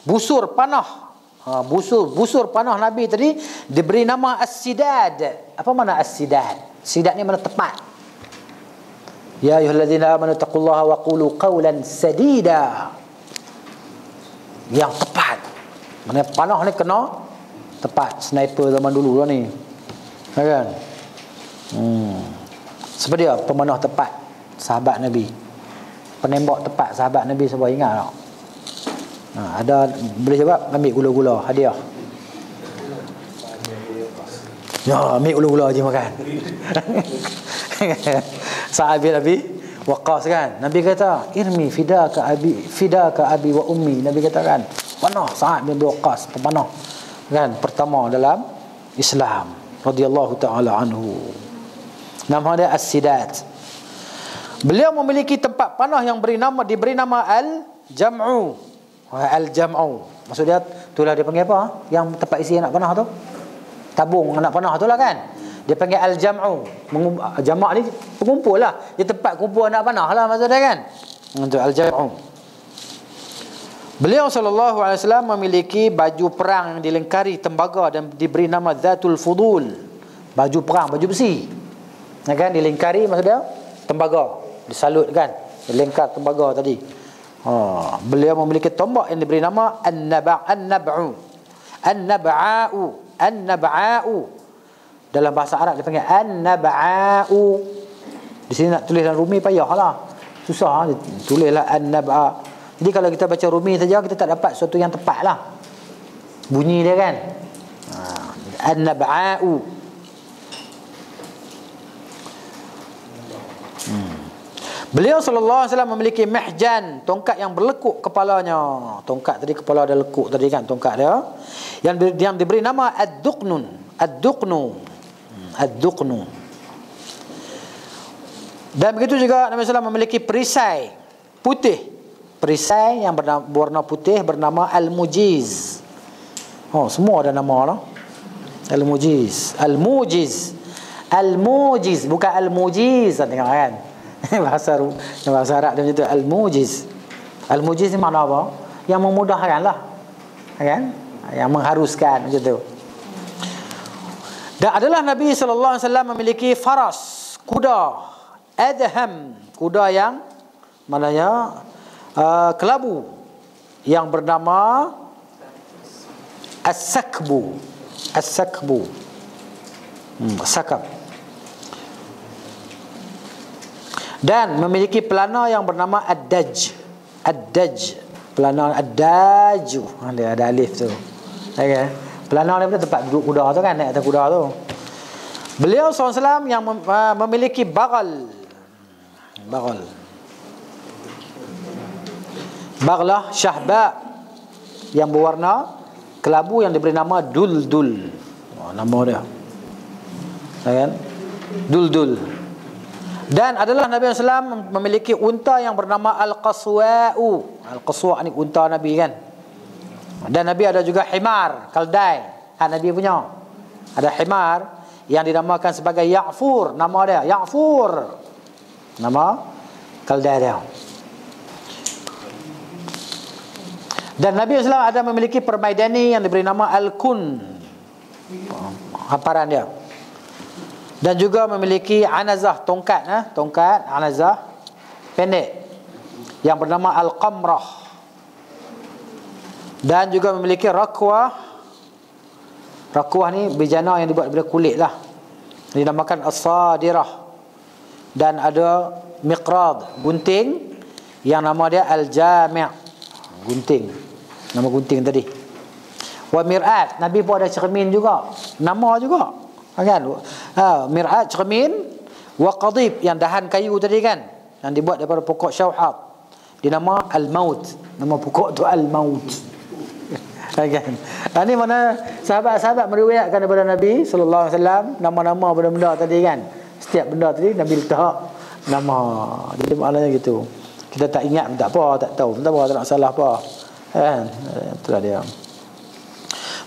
busur panah. Busur panah Nabi tadi diberi nama As-Sidad. Apa makna As-Sidad? Sidad ni mana tepat. Ya ayyuhallazina amanu taqullaha wa qulu qawlan sadida. Yang tepat. Mana panah ni kena tepat. Sniper zaman dulu lah ni. Kan? Sebab dia pemanah tepat sahabat Nabi. Penembak tepat sahabat Nabi sebab ingat tak? Ada boleh jawab, ambil gula-gula hadiah. Ya, ambil gula-gula je makan. Sahabat Nabi Waqqas kan, Nabi kata irmi fidaka abi wa ummi. Nabi kata kan, panah Sa'ad bin Waqqas, pemanah kan pertama dalam Islam radhiyallahu taala anhu. Nama dia As-Sidat. Beliau memiliki tempat panah yang diberi nama Al-Jam'u. Al-Jam'u. Maksud dia, itulah dia panggil apa? Yang tempat isi anak panah tu. Tabung anak panah tu lah kan. Dia panggil Al-Jam'u. Jamak ni pengumpul lah. Dia tempat kumpul anak panah lah maksud dia kan. Untuk Al-Jam'u. Beliau SAW memiliki baju perang yang dilengkari tembaga dan diberi nama Zatul Fudul. Baju perang, baju besi. Kan dilengkari maksud dia tembaga. Disalut kan, dilengkar tembaga tadi. Beliau memiliki tombak yang diberi nama An-Nab'u. An-Nab'a'u. Dalam bahasa Arab dia panggil An-Nab'a'u. Di sini nak tulis dalam Rumi payahlah. Susah tulislah An-Nab'a. Jadi kalau kita baca Rumi saja kita tak dapat sesuatu yang tepat lah bunyi dia kan. An-Nab'a'u. Beliau SAW memiliki mihjan, tongkat yang berlekuk kepalanya. Tongkat tadi kepala ada lekuk tadi kan, tongkat dia. Yang diberi nama Ad-Duqnun. Ad-Duqnu. Dan begitu juga Nabi SAW memiliki perisai putih. Perisai yang berwarna putih bernama Al-Mujiz. Semua ada nama lah. Al-Mujiz. Al-Mujiz. Al-Mujiz, bukan Al-Mujiz. Tengok kan. bahasa Arab dia macam tu, Al-Mujiz. Al-Mujiz ni makna apa? Yang memudahkan lah kan? Yang mengharuskan macam tu. Dan adalah Nabi SAW memiliki faras, kuda adham, kuda yang maknanya kelabu, yang bernama As-Sakbu. As-Sakbu. Sakab. Dan memiliki pelana yang bernama Ad-Daj. Ad-Daj. Pelana ad-daju. Dia ada alif tu. Okey. Pelana daripada tempat duduk kuda tu kan, naik atas kuda tu. Beliau SAW yang memiliki bagal. Baglah syahba yang berwarna kelabu yang diberi nama duldul. Nama dia. Kan? Duldul. Dan adalah Nabi SAW memiliki unta yang bernama Al-Qaswa'u. Al-Qaswa' ni unta Nabi kan. Dan Nabi ada juga himar, kaldai. Nabi punya. Ada himar yang dinamakan sebagai Ya'fur. Nama dia Ya'fur. Nama kaldai dia. Dan Nabi SAW ada memiliki permaidani yang diberi nama Al-Kun. Hamparan dia. Dan juga memiliki anazah, tongkat, tongkat anazah pendek yang bernama Al-Qamrah. Dan juga memiliki rakwah. Rakwah ni bejana yang dibuat daripada kulit lah, dinamakan As-Sadirah. Dan ada miqrad, gunting, yang nama dia Al-Jami', gunting, nama gunting tadi. Wa mir'at, Nabi pun ada cermin juga, nama juga kan. Mir'at, cermin. Wa qadib, yang dahan kayu tadi kan, yang dibuat daripada pokok syauhab, dinama Al-Maut. Nama pokok tu Al-Maut. Kan? Ini mana sahabat-sahabat meriwayatkan daripada Nabi sallallahu alaihi wasallam nama-nama benda-benda tadi kan. Setiap benda tadi Nabi letak nama. Jadi maknanya gitu. Kita tak ingat pun tak apa, tak tahu pun tak apa, tak nak salah apa. Kan? Itulah dia.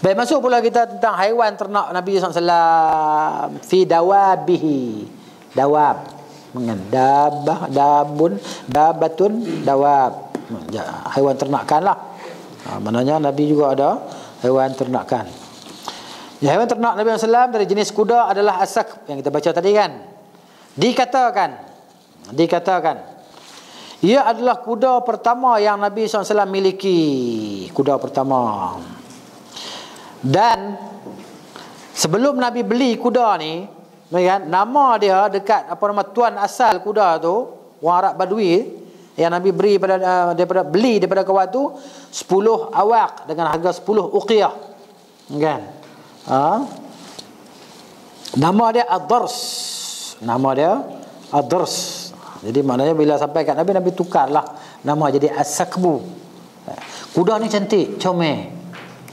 Baik, masuk pula kita tentang haiwan ternak Nabi sallallahu alaihi wasallam. Fi dawabihi. Dawab. Dabah, dabun, dabatun, dawab. Haiwan ternakan lah. Maknanya Nabi juga ada haiwan ternakan. Ya, haiwan ternak Nabi SAW dari jenis kuda adalah asak yang kita baca tadi kan. Dikatakan ia adalah kuda pertama yang Nabi SAW miliki. Kuda pertama. Dan sebelum Nabi beli kuda ni, kan, nama dia dekat tuan asal kuda tu, orang Arab Badui, yang Nabi beri daripada kawan tu 10 awaq dengan harga 10 uqiyah. Kan? Nama dia Ad-Dars. Jadi maknanya bila sampai kat Nabi, Nabi tukarlah nama jadi As-Sakbu. Kuda ni cantik, comel.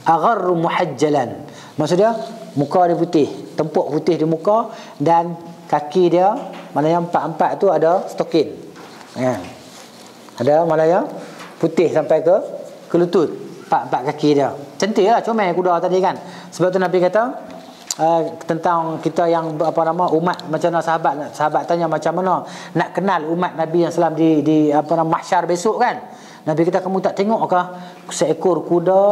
Agharru muhajjalan. Maksudnya muka dia putih, tempuk putih di muka, dan kaki dia maknanya empat-empat tu ada stokin. Kan? Ada maknanya putih sampai ke lutut, empat kaki dia. Cantik lah, comel kuda tadi kan. Sebab tu Nabi kata tentang kita yang umat, macam mana sahabat tanya macam mana nak kenal umat Nabi yang salam di mahsyar besok kan. Nabi kata, kamu tak tengok seekor kuda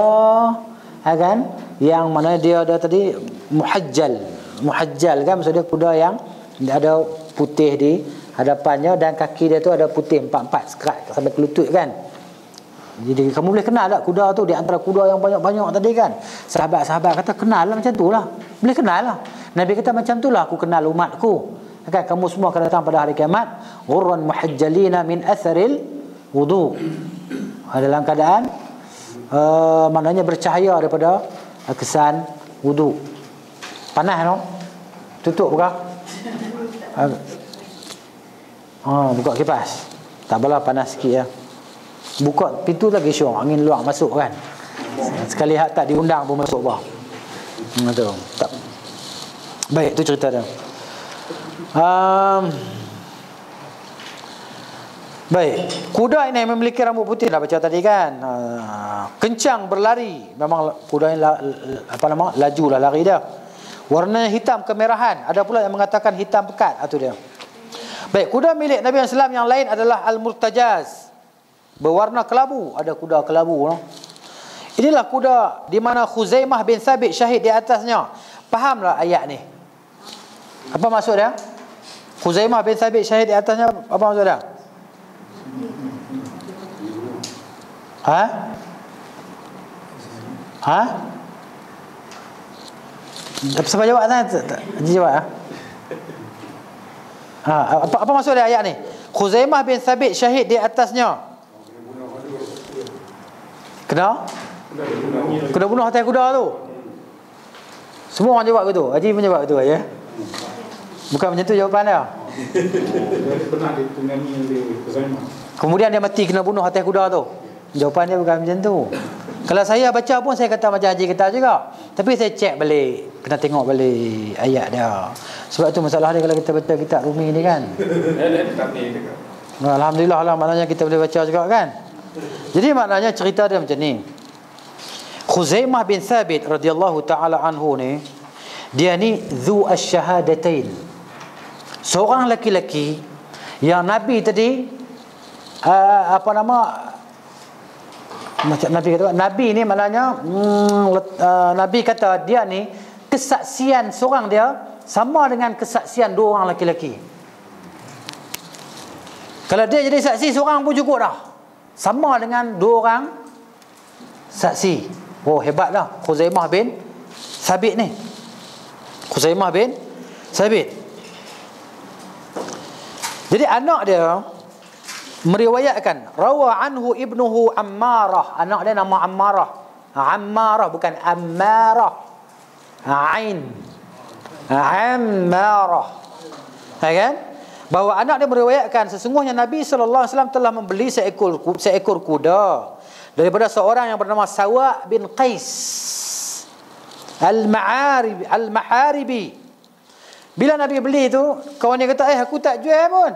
kan, yang mana dia ada tadi muhajjal kan, maksudnya kuda yang ada putih di hadapannya dan kaki dia tu ada putih empat sekerat sampai ke lutut kan. Jadi kamu boleh kenal tak kuda tu di antara kuda yang banyak-banyak tadi kan. Sahabat-sahabat kata, kenal lah macam tu lah, boleh kenal lah. Nabi kata, macam tu lah aku kenal umatku kan. Kamu semua akan datang pada hari kiamat ghurran muhajjalina min atharil wudu, dalam keadaan maknanya bercahaya daripada kesan wudu. Panas no? Tutup buka? Buka kipas. Tak apalah, panas sikit ya. Buka pintu lagi syok, angin luar masuk kan. Sekali hak tak diundang pun masuk bah. Tak. Baik, tu cerita dia. Baik, kuda ini memiliki rambut putih, dah baca tadi kan. Kencang berlari. Memang kuda ini laju lah lari dia. Warnanya hitam kemerahan. Ada pula yang mengatakan hitam pekat. Itu dia. Baik, kuda milik Nabi SAW yang lain adalah Al-Murtajaz, berwarna kelabu. Ada kuda kelabu no? Inilah kuda di mana Khuzaimah bin Thabit syahid di atasnya. Fahamlah ayat ni. Apa maksud dia? Khuzaimah bin Thabit syahid di atasnya, apa maksud dia? Siapa jawab tanya? Jawab apa maksud dia ayat ni? Khuzaimah bin Thabit syahid di atasnya. Kena bunuh atas kuda tu. Semua orang jawab begitu. Haji pun jawab begitu ya. Bukan macam tu jawapan dia. Pernah ditunggangi oleh Khuzaimah. Kemudian dia mati kena bunuh atas kuda tu. Jawapan dia bukan macam tu. Kalau saya baca pun saya kata macam Haji kata juga. Tapi saya cek balik, kena tengok balik ayat dia. Sebab tu masalah dia kalau kita baca kitab Rumi ni kan. Alhamdulillah lah, maknanya kita boleh baca juga kan. Jadi maknanya cerita dia macam ni. Khuzaimah bin Thabit radhiyallahu taala anhu ni, dia ni dzu asyhadatain. Seorang lelaki yang Nabi tadi macam Nabi kata, Nabi ni maknanya Nabi kata dia ni kesaksian seorang dia sama dengan kesaksian dua orang lelaki. Kalau dia jadi saksi seorang pun cukup dah. Sama dengan dua orang saksi. Oh, hebatlah Khuzaimah bin Thabit ni. Khuzaimah bin Thabit. Jadi anak dia meriwayatkan, rawa anhu ibnuhu Ammarah. Anak dia nama Ammarah. Ammarah bukan Ammarah. Ain. Ammarah. Kan? Bahawa anak dia meriwayatkan sesungguhnya Nabi sallallahu alaihi wasallam telah membeli seekor kuda daripada seorang yang bernama Sawa bin Qais Al-Maharibi. Bila Nabi beli tu, kawan dia kata, aku tak jual pun.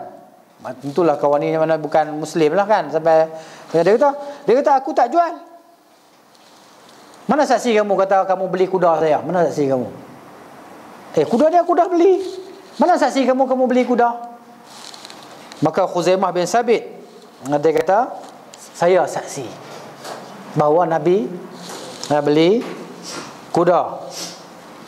Tentulah kawan ni mana bukan Muslim lah kan. Sampai dia kata aku tak jual. Mana saksi kamu kata kamu beli kuda saya? Mana saksi kamu? Kuda dia aku dah beli. Mana saksi kamu beli kuda? Maka Khuzaimah bin Thabit dia kata, saya saksi bahawa Nabi beli kuda.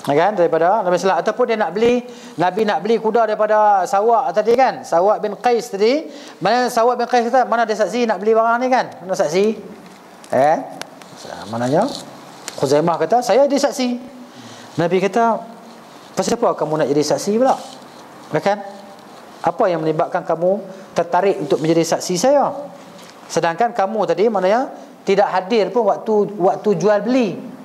Kan, daripada Nabi sallallahu ataupun dia nak beli, Nabi nak beli kuda daripada Sawa tadi kan, Sawa bin Qais tadi. Mana Sawa bin Qais kata, mana ada saksi nak beli barang ni kan? Mana saksi? Mananya Khuzaimah kata, saya jadi saksi. Nabi kata, pasal apa kamu nak jadi saksi pula? Kan? Apa yang menyebabkan kamu tertarik untuk menjadi saksi saya? Sedangkan kamu tadi maknanya tidak hadir pun waktu jual beli.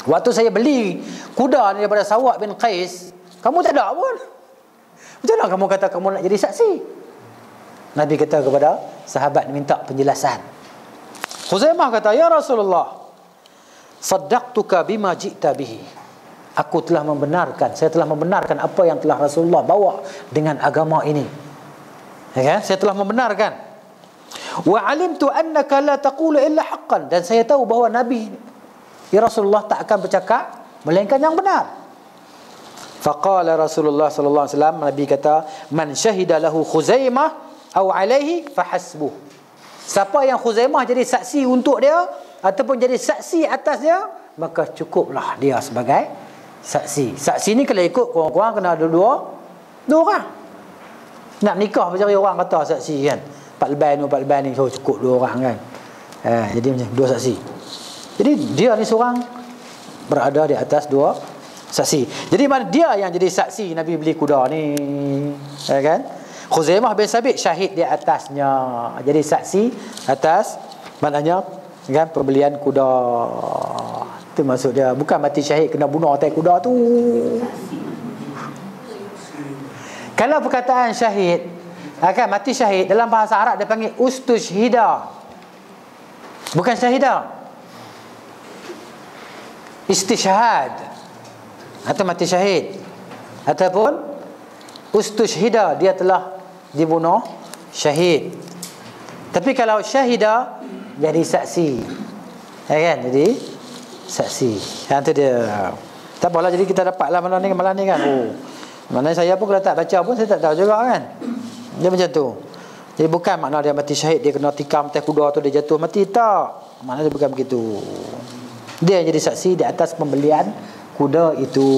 Waktu saya beli kuda daripada Sawa bin Qais, kamu tak ada pun. Macam mana kamu kata kamu nak jadi saksi? Nabi kata kepada sahabat, minta penjelasan. Khuzaimah kata, ya Rasulullah, saddaqtuka bima ji'ta bihi. Saya telah membenarkan apa yang telah Rasulullah bawa dengan agama ini. Ya kan? Saya telah membenarkan. Wa alimtu annaka la taqulu illa haqqan, dan saya tahu bahawa Nabi, ya Rasulullah, tak akan bercakap melainkan yang benar. Faqala Rasulullah sallallahu alaihi wasallam, Nabi kata, man syahida lahu Khuzaimah aw alaihi fahasbuh. Siapa yang Khuzaimah jadi saksi untuk dia ataupun jadi saksi atas dia, maka cukuplah dia sebagai saksi. Saksi ni kalau ikut kurang-kurang kena ada dua orang. Nak nikah bercari orang kata saksi kan. Pak leban ni cukup dua orang kan. Jadi macam dua saksi. Jadi dia ni seorang berada di atas dua saksi. Jadi mana dia yang jadi saksi Nabi beli kuda ni, kan? Khuzaimah bin Thabit syahid di atasnya, jadi saksi atas maknanya kan pembelian kuda. Itu maksud dia, bukan mati syahid kena bunuh atas kuda tu. Kalau perkataan syahid akan mati syahid dalam bahasa Arab dia panggil ustushhida. Bukan syahidah. Istishhad atau mati syahid ataupun ustushhida, dia telah dibunuh syahid. Tapi kalau syahidah jadi saksi, ya kan, jadi saksi. Itu dia. Tak apalah, jadi kita dapatlah malam ni kan. Mana saya pun kalau tak baca pun saya tak tahu juga kan. Dia macam tu. Jadi bukan makna dia mati syahid dia kena tikam atas kuda tu dia jatuh mati, tak. Makna dia bukan begitu. Dia jadi saksi di atas pembelian kuda itu.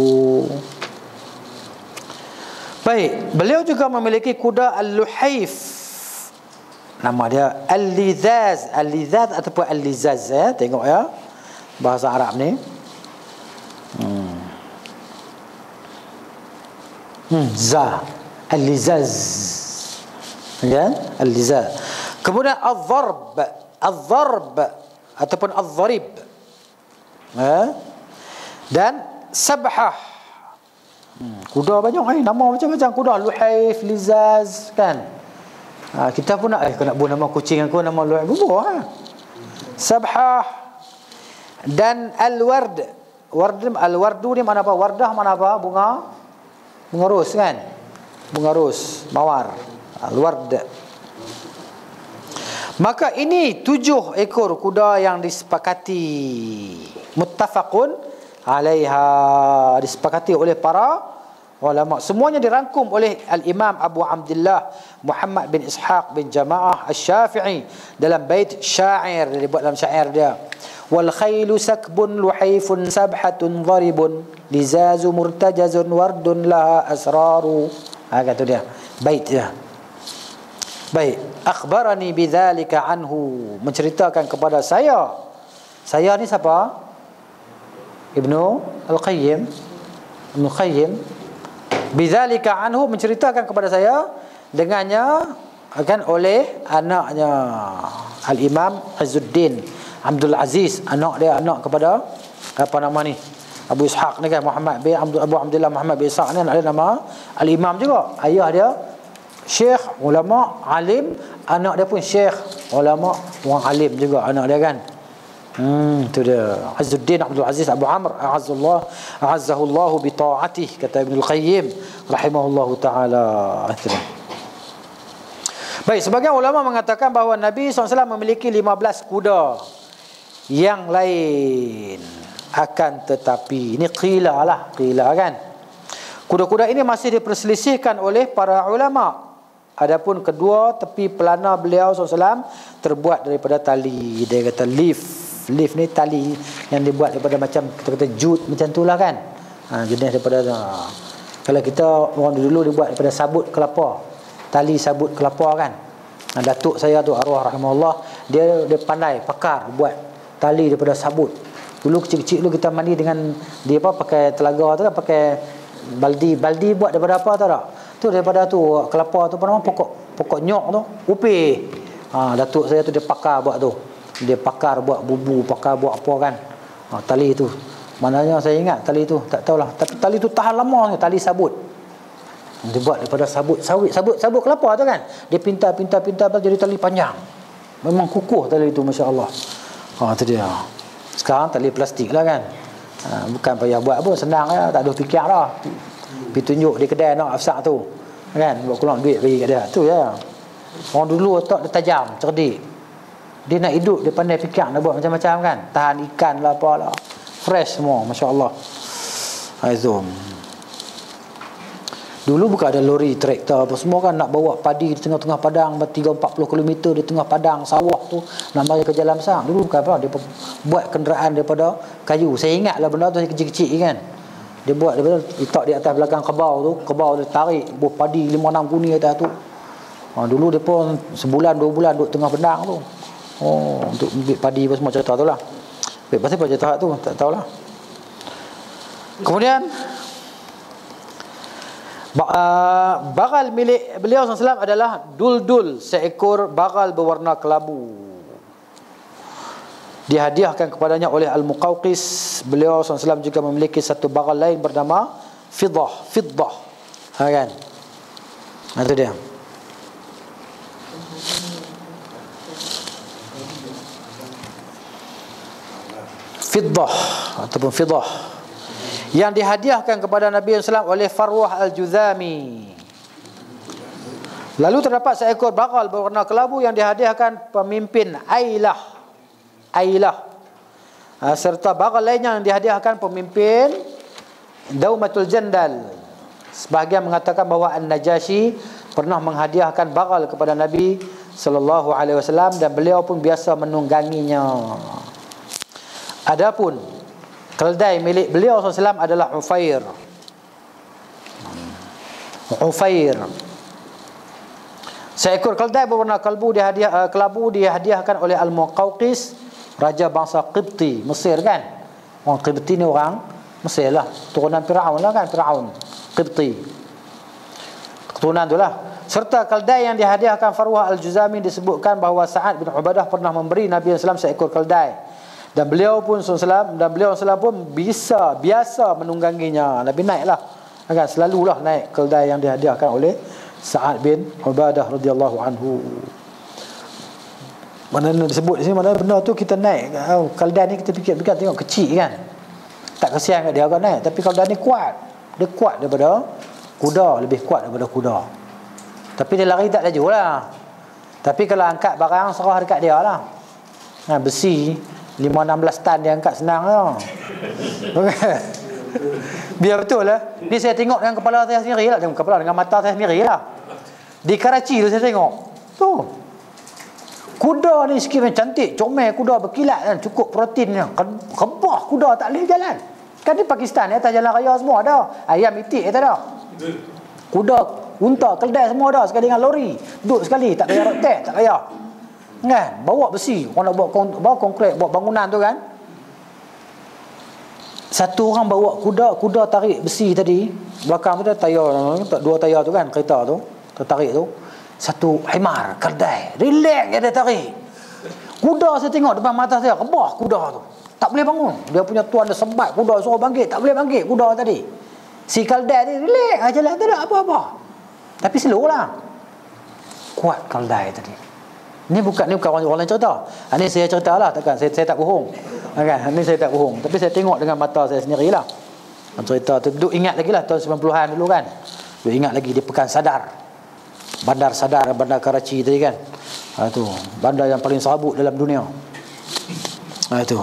Baik, beliau juga memiliki kuda Al-Luhayf. Nama dia Al-Lizaz. Al-Lizaz ataupun Al-Lizaz ya. Tengok ya bahasa Arab ni. Za Al-Lizaz. Ya, Al-Lizaz. Kemudian Al-Dharb. Al-Dharb ataupun adh-dharib. Dan sabhah. Kuda banyak nama macam-macam kuda, luhaif, lizaz kan. Kita pun nak nak buat nama kucing aku nama luhaif buah. Sabhah dan al-ward. Al-wardu ni mana apa? Wardah mana apa? Bunga ros kan? Bunga ros, mawar. Al-ward. Maka ini 7 ekor kuda yang disepakati, muttafaqun alaiha, disepakati oleh para ulama. Semuanya dirangkum oleh Al-Imam Abu Abdullah Muhammad bin Ishaq bin Jama'ah Asy-Syafi'i dalam bait syair, dia buat dalam syair dia. Wal khailu sakbun luhaifun sabhatun dharibun lizazu murtajazun wardun laha asraru. Kata dia bait dia. Baik, akhbarani bidzalika anhu, menceritakan kepada saya. Saya ni siapa? Ibnu Al-Qayyim. Ibnu Qayyim bidzalika anhu, menceritakan kepada saya dengannya akan oleh anaknya Al-Imam Izzuddin Abdul Aziz, anak dia, anak kepada apa nama ni, Abu Ishaq ni kan, Muhammad bin Abu Abdullah Muhammad bin Ishaq ni, ada nama Al-Imam juga. Ayah dia syekh, ulama, alim. Anak dia pun syekh, ulama, orang alim juga anak dia kan. Tu dia Izzuddin Abdul Aziz Abu Amr a'azzahullahu bi ta'atih, kata Ibnu Al-Qayyim rahimahullahu taala. Baik, sebagian ulama mengatakan bahawa Nabi SAW memiliki 15 kuda yang lain. Akan tetapi ini qila kan, kuda-kuda ini masih diperselisihkan oleh para ulama. Adapun kedua tepi pelana beliau SAW terbuat daripada tali. Dia kata leaf ni tali yang dibuat daripada macam kita kata jute macam itulah kan. Jenis daripada kalau kita orang dulu dibuat daripada sabut kelapa, tali sabut kelapa kan. Datuk saya tu arwah rahimahullah, dia pandai pakar buat tali daripada sabut. Dulu kecil-kecil dulu kita mandi dengan dia pakai telaga tu kan, pakai baldi buat daripada apa tahu tak? Tu daripada tu kelapa tu apa nama, pokok nyok tu, upih. Datuk saya tu dia pakar buat tu. Dia pakar buat bubu, pakar buat apa kan. Tali tu. Maknanya saya ingat tali tu, tak tahulah. Tapi tali tu tahan lama, tali sabut. Dia buat daripada sabut kelapa tu kan. Dia pintar jadi tali panjang. Memang kukuh tali tu, masya-Allah. Tu dia. Sekarang tali plastik lah kan. Bukan payah buat pun, senang lah, tak ada fikir dah. Pergi tunjuk di kedai nak afsak tu kan, buat keluar duit bagi kat dia. Tu je. Orang dulu otak dia tajam, cerdik. Dia nak hidup, dia pandai fikir nak buat macam-macam kan. Tahan ikan lah apalah. Fresh semua, masya-Allah. Itu. Dulu bukan ada lori, traktor apa semua kan, nak bawa padi di tengah-tengah padang 30-40 km di tengah padang sawah tu, nak mari ke jalan besar. Dulu bukan apa, dia buat kenderaan daripada kayu. Saya ingatlah benda tu kecil-kecil kan. Dia buat daripada letak di atas belakang kebau dia tarik buah padi 5-6 guni atas tu. Dulu dia pun sebulan 2 bulan duduk tengah padang tu. Untuk ambil padi apa semua, cerita tu lah. Pasal apa cerita tu tak tahulah. Kemudian bagal milik beliau SAW adalah duldul, seekor bagal berwarna kelabu. Dihadiahkan kepadanya oleh Al-Muqawqis. Beliau SAW juga memiliki satu bagal lain bernama Fiddah. Kan? Itu dia. Fiddah ataupun Fiddah yang dihadiahkan kepada Nabi SAW oleh Farwah Al-Juzami. Lalu terdapat seekor bagal berwarna kelabu yang dihadiahkan pemimpin Ailah. Serta bagal lainnya yang dihadiahkan pemimpin Daumatul Jandal. Sebahagian mengatakan bahawa An-Najasyi pernah menghadiahkan bagal kepada Nabi SAW dan beliau pun biasa menungganginya. Adapun keldai milik beliau SAW adalah Ufair. Seekor keldai berwarna kelabu dihadiahkan oleh Al-Muqawqis, raja bangsa Qibti, Mesir kan. Orang Qibti ni orang Mesir lah, turunan Firaun lah kan, Firaun Qibti, keturunan tu lah. Serta keldai yang dihadiahkan Farwah Al-Juzami disebutkan bahawa Sa'ad bin Ubadah pernah memberi Nabi SAW seekor keldai. Dan beliau SAW pun biasa menungganginya. Nabi naiklah. Kan selalulah naik keldai yang dihadiahkan oleh Sa'ad bin Ubadah radhiyallahu anhu. Mana disebut di sini, mana benda tu kita naik. Keldai ni kita fikir-fikir tengok kecil kan. Tak kesian kat dia kan naik. Tapi keldai ni kuat. Dia kuat daripada kuda, lebih kuat daripada kuda. Tapi dia lari tak laju lah. Tapi kalau angkat barang serah dekat dia lah. Besi 5-16 tan dia angkat senang lah. Biar betul lah. Ni saya tengok dengan kepala saya sendiri lah. Dengan mata saya sendiri lah. Di Karachi tu saya tengok. Tu kuda ni sikit macam cantik, comel, kuda berkilat kan, cukup proteinnya. Kebah kuda tak boleh jalan. Kan di Pakistan ni atas jalan raya semua ada. Ayam itik tak ada. Kuda, unta, keldai semua ada sekali dengan lori. Duduk sekali, tak payah rotek, tak payah. Kan, bawa besi, orang nak bawa konkret, bawa bangunan tu kan. Satu orang bawa kuda tarik besi tadi. Belakang tu ada tayar, dua tayar tu kan, kereta tu, tertarik tu. Satu himar, keldai, relax dia tarik. Kuda saya tengok depan mata saya, kebah kuda tu. Tak boleh bangun. Dia punya tuan dia sembat kuda, suruh bangkit, tak boleh bangkit kuda tadi. Si keldai ni relax jalan, tak ada apa-apa. Tapi slow lah. Kuat keldai tadi. Ni bukan orang lain cerita. Ini saya cerita lah, takkan saya tak bohong. Kan? Ini saya tak bohong. Tapi saya tengok dengan mata saya sendirilah. Cerita tu duk ingat lagi lah tahun 90-an dulu kan. Duk ingat lagi di Pekan Sadar. Bandar Sadar, Bandar Karachi tadi kan. Itu bandar yang paling serabut dalam dunia. Itu.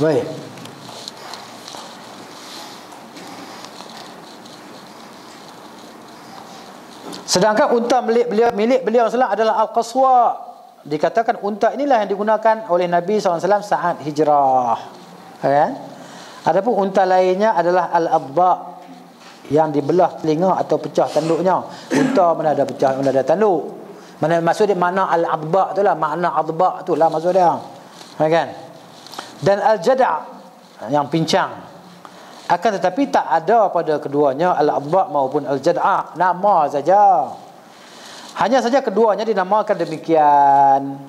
Baik. Sedangkan unta milik beliau SAW adalah Al-Qaswa. Dikatakan unta inilah yang digunakan oleh Nabi SAW saat hijrah. Kan? Adapun unta lainnya adalah Al-Adba, yang dibelah telinga atau pecah tanduknya. Unta mana ada pecah, mana ada tanduk. Maksud dia makna Al-Adba tu lah, makna Adba tu lah maksud dia. Kan? Dan Al-Jada' yang pincang. Akan tetapi tak ada pada keduanya Al-Adba maupun Al-Jada', nama saja. Hanya saja keduanya dinamakan demikian.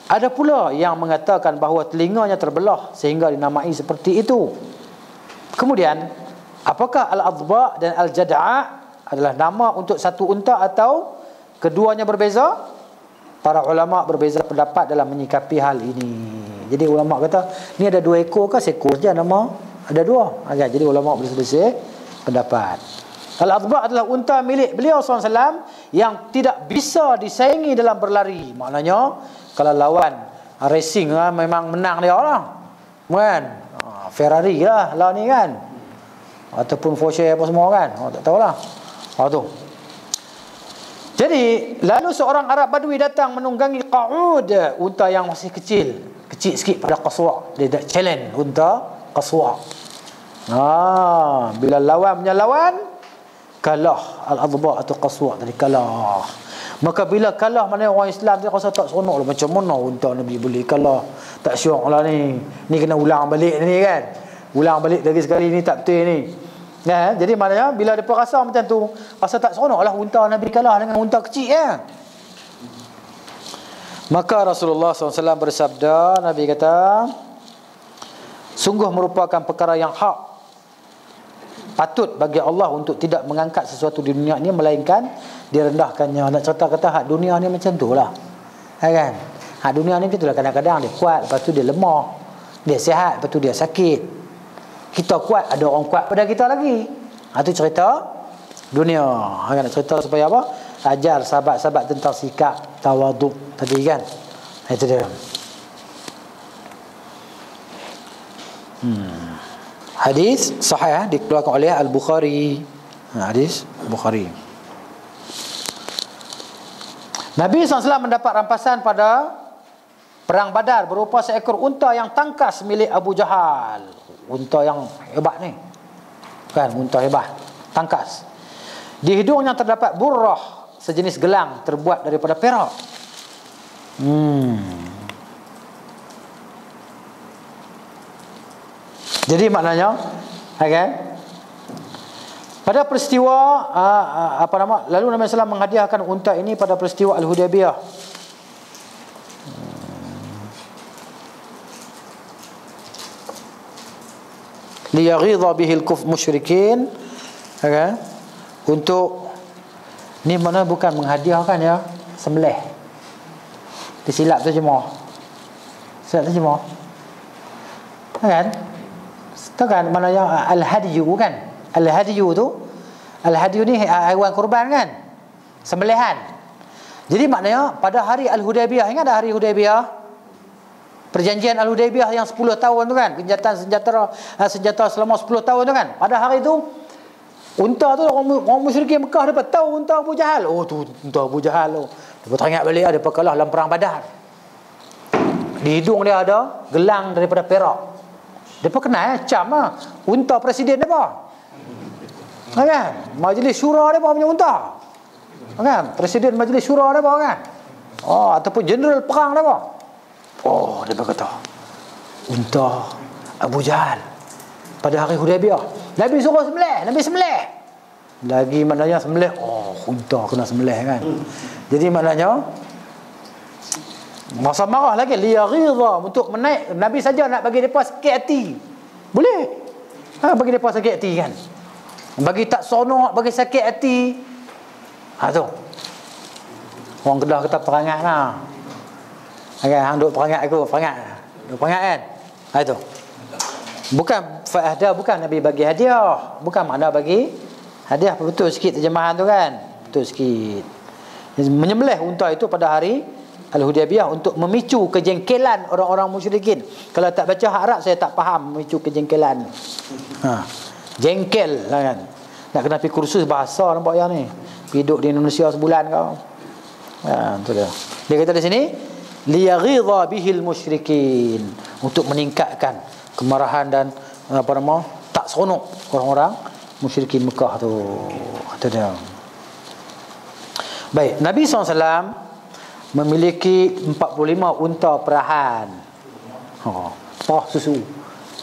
Ada pula yang mengatakan bahawa telinganya terbelah sehingga dinamai seperti itu. Kemudian, apakah Al-Adba dan Al-Jada' adalah nama untuk satu unta atau keduanya berbeza? Para ulama berbeza pendapat dalam menyikapi hal ini. Jadi ulama kata, ni ada 2 ekor ke seekor je nama? Ada 2. Jadi ulama berselisih pendapat. Al-Adba adalah unta milik beliau SAW yang tidak bisa disaingi dalam berlari. Maknanya kalau lawan racing memang menang dia lah. Kan? Ferrari lah lawan ni kan. Ataupun Porsche apa semua kan. Tak tahulah. Tu. Jadi lalu seorang Arab Badui datang menunggangi Qa'ud, unta yang masih kecil sikit pada Qaswa. Dia dah challenge unta Qaswa. Bila lawan punya lawan, kalah Al-Adba atau Qaswa tadi kalah. Maka bila kalah, mana orang Islam dia rasa tak seronok lah. Macam mana unta Nabi boleh kalah? Tak syok lah ni. Ni kena ulang balik ni kan. Ulang balik lagi sekali ni tak betul ni. Jadi maknanya bila dia rasa macam tu, rasa tak seronok lah unta Nabi kalah dengan unta kecil ya. Maka Rasulullah SAW bersabda, Nabi kata, sungguh merupakan perkara yang hak, patut bagi Allah untuk tidak mengangkat sesuatu di dunia ni melainkan direndahkannya. Nak cerita kata hak dunia ni macam tu lah kan. Hak dunia ni itulah, kadang-kadang dia kuat, lepas tu dia lemah, dia sihat, lepas tu dia sakit. Kita kuat, ada orang kuat pada kita lagi. Itu cerita dunia. Nak cerita supaya apa? Ajar sahabat-sahabat tentang sikap tawaduk tadi kan. Itu dia. Hadis sahih dikeluarkan oleh Al-Bukhari. Hadis Bukhari. Nabi SAW mendapat rampasan pada Perang Badar berupa seekor unta yang tangkas milik Abu Jahal. Unta yang hebat ni. Kan, unta hebat. Tangkas. Di hidungnya terdapat burrah, sejenis gelang terbuat daripada perak. Jadi maknanya, kan? Pada peristiwa lalu Nabi SAW menghadiahkan unta ini pada peristiwa Al-Hudaybiyah. Liyaghidha bihil musyrikin, okay? Untuk ni mana bukan menghadiahkan ya, sembelih. Disilap terjemah. Silap terjemah. Kan? Tahu kan maknanya al-hadiyu kan? Al-hadiyu tu, al-hadiyu ni haiwan kurban kan? Sembelihan. Jadi maknanya pada hari Al-Hudaybiyah, ingat tak hari Hudaybiyah? Perjanjian Al-Hudaybiyah yang 10 tahun tu kan, genjatan senjata selama 10 tahun tu kan. Pada hari tu unta tu orang musyrikin Mekah dapat tahu unta Abu Jahal. Oh tu unta Abu Jahal tu. Dia teringat balik dia kalah dalam perang Badar. Di hidung dia ada gelang daripada perak. Dia kenal cam lah. Unta presiden depa. Kan? Majlis syura depa punya unta. Kan? Presiden majlis syura depa kan. Oh, ataupun jeneral perang depa. Oh, dia berkata unta Abu Jahal pada hari Hudaybiyah. Nabi suruh sembelih, Nabi sembelih. Lagi maknanya sembelih, oh unta kena sembelih kan. Jadi maknanya masa marah lagi liyaghidha, untuk menaik. Nabi saja nak bagi depa sakit hati. Boleh. Bagi depa sakit hati kan. Bagi tak sonok, bagi sakit hati. Tu. Orang Kedah kata perangat lah. Hang duk perangat aku, perangat. Duk perangat kan? Tu. Bukan faedah, bukan Nabi bagi hadiah. Bukan makna bagi hadiah. Betul sikit terjemahan tu kan. Betul sikit. Menyembelih unta itu pada hari Al-Hudaybiyah untuk memicu kejengkelan orang-orang musyrikin. Kalau tak baca hak Arab saya tak faham memicu kejengkelan. Jengkel lah kan. Nak kena pergi kursus bahasa nampak yang ni. Hidup di Indonesia sebulan kau. Tu dia. Dia kata di sini liyaghidha bihil musyrikin, untuk meningkatkan kemarahan dan tak seronok orang-orang musyrikin Mekah tu. Kata dia. Baik, Nabi SAW memiliki 45 unta perahan. Perah susu.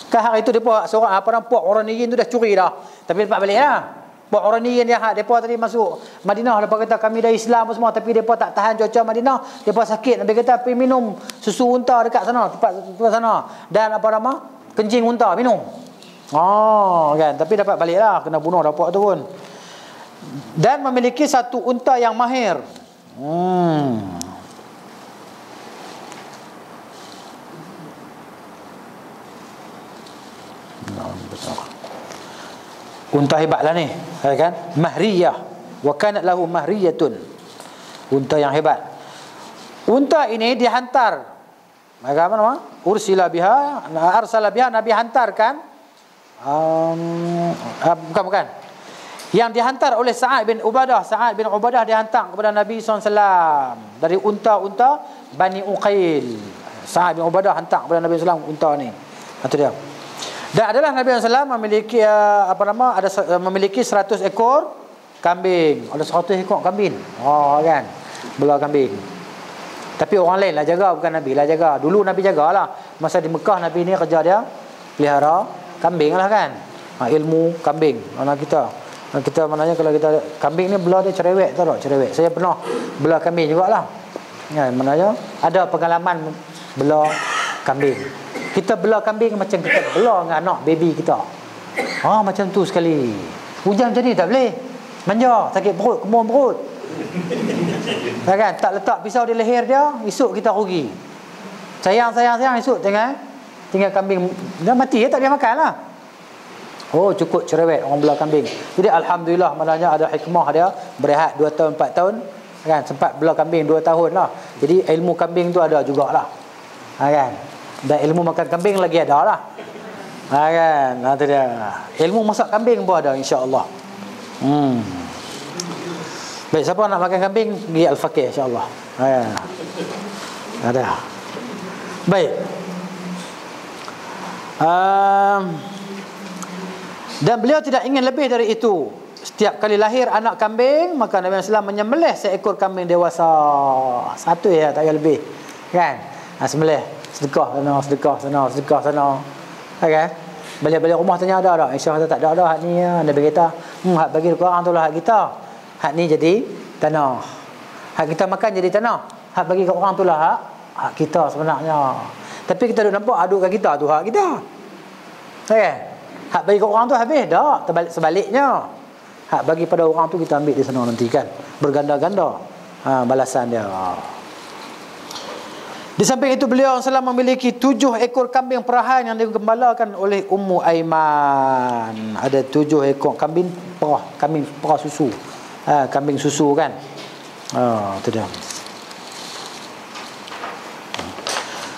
Kan hari itu depa seorang puak orang Niyin tu dah curi dah. Tapi dapat balik lah. Puak orang Niyin dia depa tadi masuk Madinah, depa kata kami dah Islam semua, tapi depa tak tahan cuaca Madinah, depa sakit. Nabi kata pergi minum susu unta dekat sana, tempat sana. Dan kencing unta minum. Kan, tapi dapat balik lah, kena bunuh dah puak tu pun. Dan memiliki satu unta yang mahir. Unta hebat lah ni, kan? Mahriyah. Wa kanat lahu mahriyatun. Unta yang hebat. Unta ini dihantar. Apa nama? Ursila biha, arsala biha, Nabi hantarkan. Bukan. Yang dihantar oleh Sa'ad bin Ubadah. Sa'ad bin Ubadah dihantar kepada Nabi SAW dari unta-unta Bani Uqail. Sa'ad bin Ubadah hantar kepada Nabi SAW unta ni. Itu dia. Dan adalah Nabi SAW memiliki memiliki 100 ekor kambing. Ada 100 ekor kambing. Kan. Belah kambing. Tapi orang lain lah jaga, bukan Nabi lah jaga. Dulu Nabi jagalah. Masa di Mekah Nabi ni kerja dia pelihara kambing lah kan. Ilmu kambing anak kita. Kita maknanya kalau kita kambing ni belah dia cerewet, tahu tak? Cerewet. Saya pernah belah kambing jugalah. Ya, maknanya ada pengalaman belah kambing. Kita belah kambing macam kita belah dengan anak baby kita. Macam tu sekali. Hujan macam ni tak boleh. Manja, sakit perut, kemur perut. Kan? Tak letak pisau di leher dia, esok kita rugi. Sayang, esok tinggal kambing. Dah mati, tak boleh makan lah. Cukup cerewet orang belah kambing. Jadi Alhamdulillah, maknanya ada hikmah dia. Berehat 2 tahun, 4 tahun. Kan? Sempat belah kambing 2 tahun lah. Jadi ilmu kambing tu ada jugalah. Kan? Dan ilmu makan kambing lagi ada lah. Kan? Itu dia. Ilmu masak kambing pun ada, insya-Allah. Baik, siapa nak makan kambing pergi Al-Faqih, insya-Allah. Ada. Baik. Dan beliau tidak ingin lebih dari itu. Setiap kali lahir anak kambing, maka Nabi SAW menyembelih seekor kambing dewasa. Satu ya, tak payah lebih. Kan? Sembelih. Sedekah sana. Okay? Balik-balik rumah tanya ada tak? Insya Allah tak ada. Nabi kata Hak bagi korang tu lah hak kita. Hak ni jadi tanah. Hak kita makan jadi tanah. Hak bagi kat orang tu lah hak kita sebenarnya. Tapi kita duk nampak aduk kat kita tu hak kita. Okay? Hak bagi kat orang tu habis dah. Sebaliknya. Hak bagi pada orang tu kita ambil di sana nanti kan. Berganda-ganda balasan dia. Di samping itu beliau SAW memiliki 7 ekor kambing perahan yang digembalakan oleh Ummu Aiman. Ada 7 ekor kambing perah susu. Kambing susu kan. Itu dia.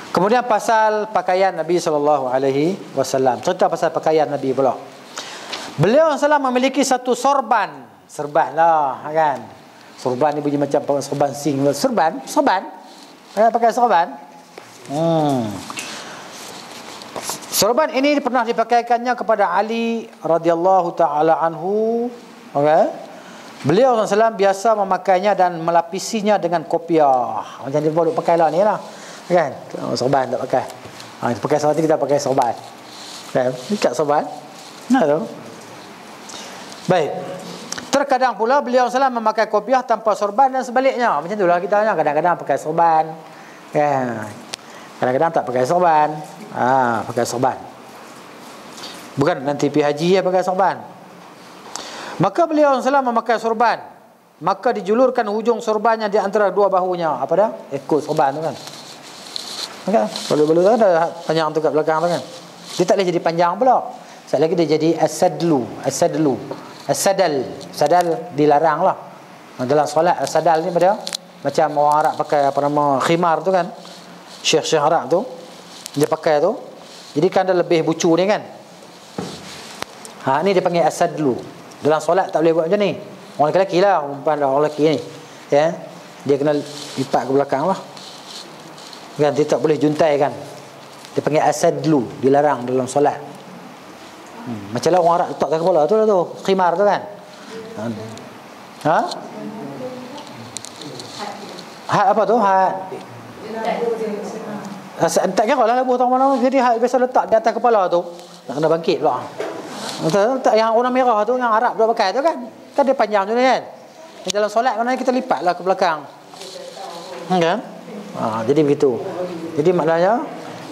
Kemudian pasal pakaian Nabi SAW. Cerita pasal pakaian Nabi pula. Beliau SAW memiliki satu sorban. Serban lah kan. Sorban ni bunyi macam sorban sing. Sorban. Pakai sorban. Sorban ini pernah dipakaikannya kepada Ali radhiyallahu taala anhu. Okey. Beliau SAW biasa memakainya dan melapisinya dengan kopiah. Macam dia baru pakai lah ni lah. Kan? Sorban tak pakai. Pakai sorban kita pakai sorban. Kan? Ikat sorban. Nah tu. Baik. Terkadang pula beliau SAW memakai kopiah tanpa sorban dan sebaliknya. Macam itulah kita kadang-kadang pakai sorban. Ya. Kadang-kadang tak pakai sorban. Pakai sorban. Bukan nanti pergi haji ya pakai sorban. Maka beliau SAW memakai sorban. Maka dijulurkan hujung sorbannya di antara dua bahunya. Apa dah? Ekor sorban tu kan. Kan? Balu-balu tu ada panjang tu kat belakang tu kan. Dia tak boleh jadi panjang pula. Sekali lagi dia jadi as-sadlu. Sadal dilarang lah. Dalam solat sadal ni pada macam orang Arab pakai apa nama khimar tu kan. Syekh Arab tu dia pakai tu. Jadi kan dia lebih bucu ni kan. Ni dia panggil as-sadlu. Dalam solat tak boleh buat macam ni. Orang lelaki lah, orang lelaki ni. Ya. Dia kena lipat ke belakang lah. Kan dia tak boleh juntai kan. Dia panggil as-sadlu, dilarang dalam solat. Macam lah orang Arab letak kat kepala tu lah tu, khimar tu kan. Hat apa tu? Hat. Tak kira lah labuh tang mana. Jadi hat biasa letak di atas kepala tu. Nak kena bangkit pula. Letak yang warna merah tu, yang Arab dia pakai tu kan. Kan dia panjang tu kan. Dalam solat mana kita lipat lah ke belakang. Kan? Jadi begitu. Jadi maknanya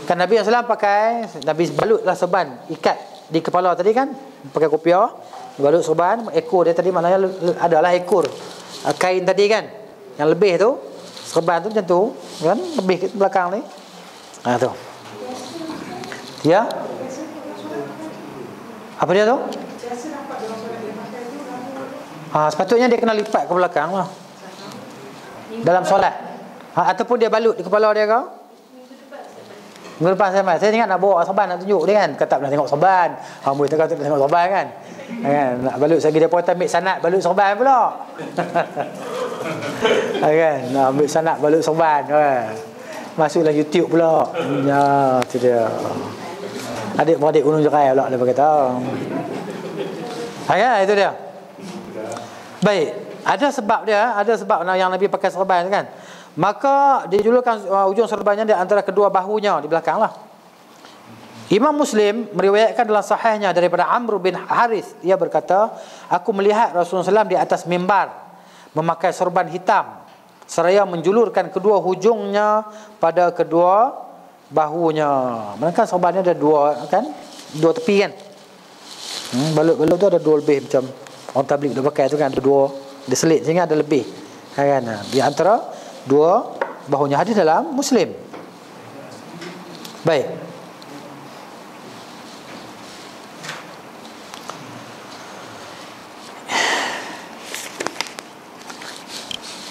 kan Nabi SAW pakai, Nabi balutlah sorban, ikat di kepala tadi kan, pakai kopiah, balut sorban, ekor dia tadi maknanya adalah ekor kain tadi kan, yang lebih tu sorban tu macam tu kan, lebih ke belakang ni. Tu ya, apa dia tu? Sepatutnya dia kena lipat ke belakang lah dalam solat. Ataupun dia balut di kepala dia kau. Minggu depan saya ingat nak bawa sorban, nak tunjuk dia kan. Kata tak pernah tengok sorban. Boleh tengok sorban kan. Nak balut lagi dia potong ambil sanad balut sorban pula. Kan, nak ambil sanad balut sorban kan. Masuklah YouTube pula. Ya, tu dia. Adik-beradik Gunung Jerai pula dia kata. Ya, itu dia. Baik, ada sebab yang Nabi pakai sorban kan. Maka dijulurkan ujung sorbannya di antara kedua bahunya di belakang lah. Imam Muslim meriwayatkan dalam sahihnya daripada Amr bin Harith, dia berkata, aku melihat Rasulullah SAW di atas mimbar memakai sorban hitam seraya menjulurkan kedua hujungnya pada kedua bahunya. Mereka sorbannya ada dua kan, dua tepi kan. Balut-balut tu ada dua lebih, macam orang tabligh dia pakai tu kan, ada dua, dia selit sehingga ada lebih kan. Di antara dua bahunya, hadis dalam Muslim. Baik.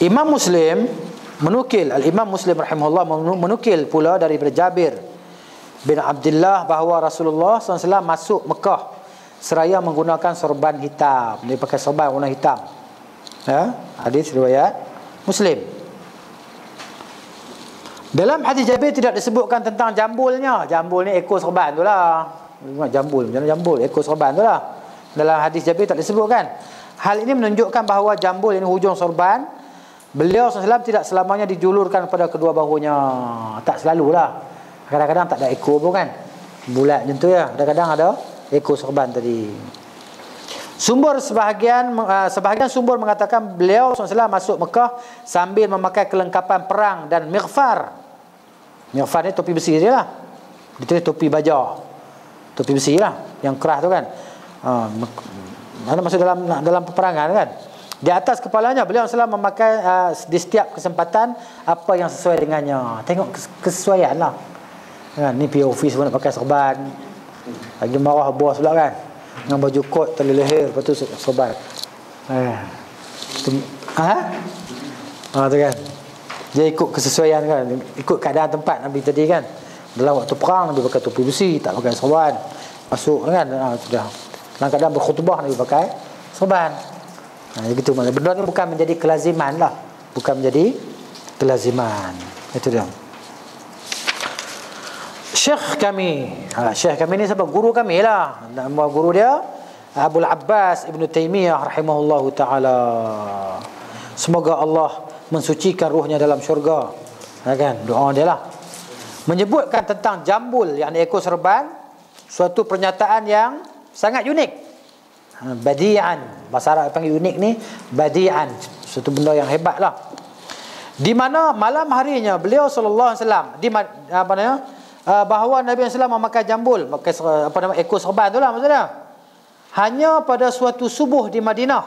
Imam Muslim menukil, Al-Imam Muslim rahimahullah menukil pula daripada Jabir bin Abdullah bahawa Rasulullah SAW masuk Mekah seraya menggunakan sorban hitam. Dia pakai sorban warna hitam. Hadis riwayat Muslim. Dalam hadis Jabir tidak disebutkan tentang jambulnya. Jambul ni ekor sorban tu lah. Jambul, macam mana jambul? Ekor sorban tu lah. Dalam hadis Jabir tak disebutkan. Hal ini menunjukkan bahawa jambul ini hujung sorban. Beliau SAW tidak selamanya dijulurkan pada kedua bahunya. Tak selalulah. Kadang-kadang tak ada ekor pun kan. Bulat macam tu ya. Kadang-kadang ada ekor sorban tadi. Sebahagian sumber mengatakan beliau SAW masuk Mekah sambil memakai kelengkapan perang dan mighfar. Mighfar ni topi besi dia lah. Ditulis topi baja. Topi besi lah yang keras tu kan. Mana masuk dalam peperangan kan. Di atas kepalanya beliau SAW memakai di setiap kesempatan apa yang sesuai dengannya. Tengok kesesuaian lah kan. Ni pergi office pun nak pakai serban. Lagi marah bos pula kan, dengan baju kot tali leher, lepas tu serban. Tu kan. Dia ikut kesesuaian kan, ikut keadaan tempat Nabi tadi kan. Dalam waktu perang Nabi pakai topi besi, tak pakai serban. Masuk kan, sudah. Dalam keadaan berkhutbah Nabi pakai serban. Begitu mana. Benda ni bukan menjadi kelaziman lah. Bukan menjadi kelaziman. Itu dia. Syekh kami ni siapa? Guru kami lah. Nama guru dia Abul Abbas Ibn Taymiyah rahimahullahu ta'ala. Semoga Allah mensucikan ruhnya dalam syurga. Kan? Doa dia lah. Menyebutkan tentang jambul yang ekor serban, suatu pernyataan yang sangat unik. Badi'an. Bahasa Arab panggil unik ni badi'an. Suatu benda yang hebat lah. Di mana malam harinya beliau sallallahu alaihi wasallam bahawa Nabi SAW memakai jambul, memakai ekor serban tu lah maksudnya. Hanya pada suatu subuh di Madinah,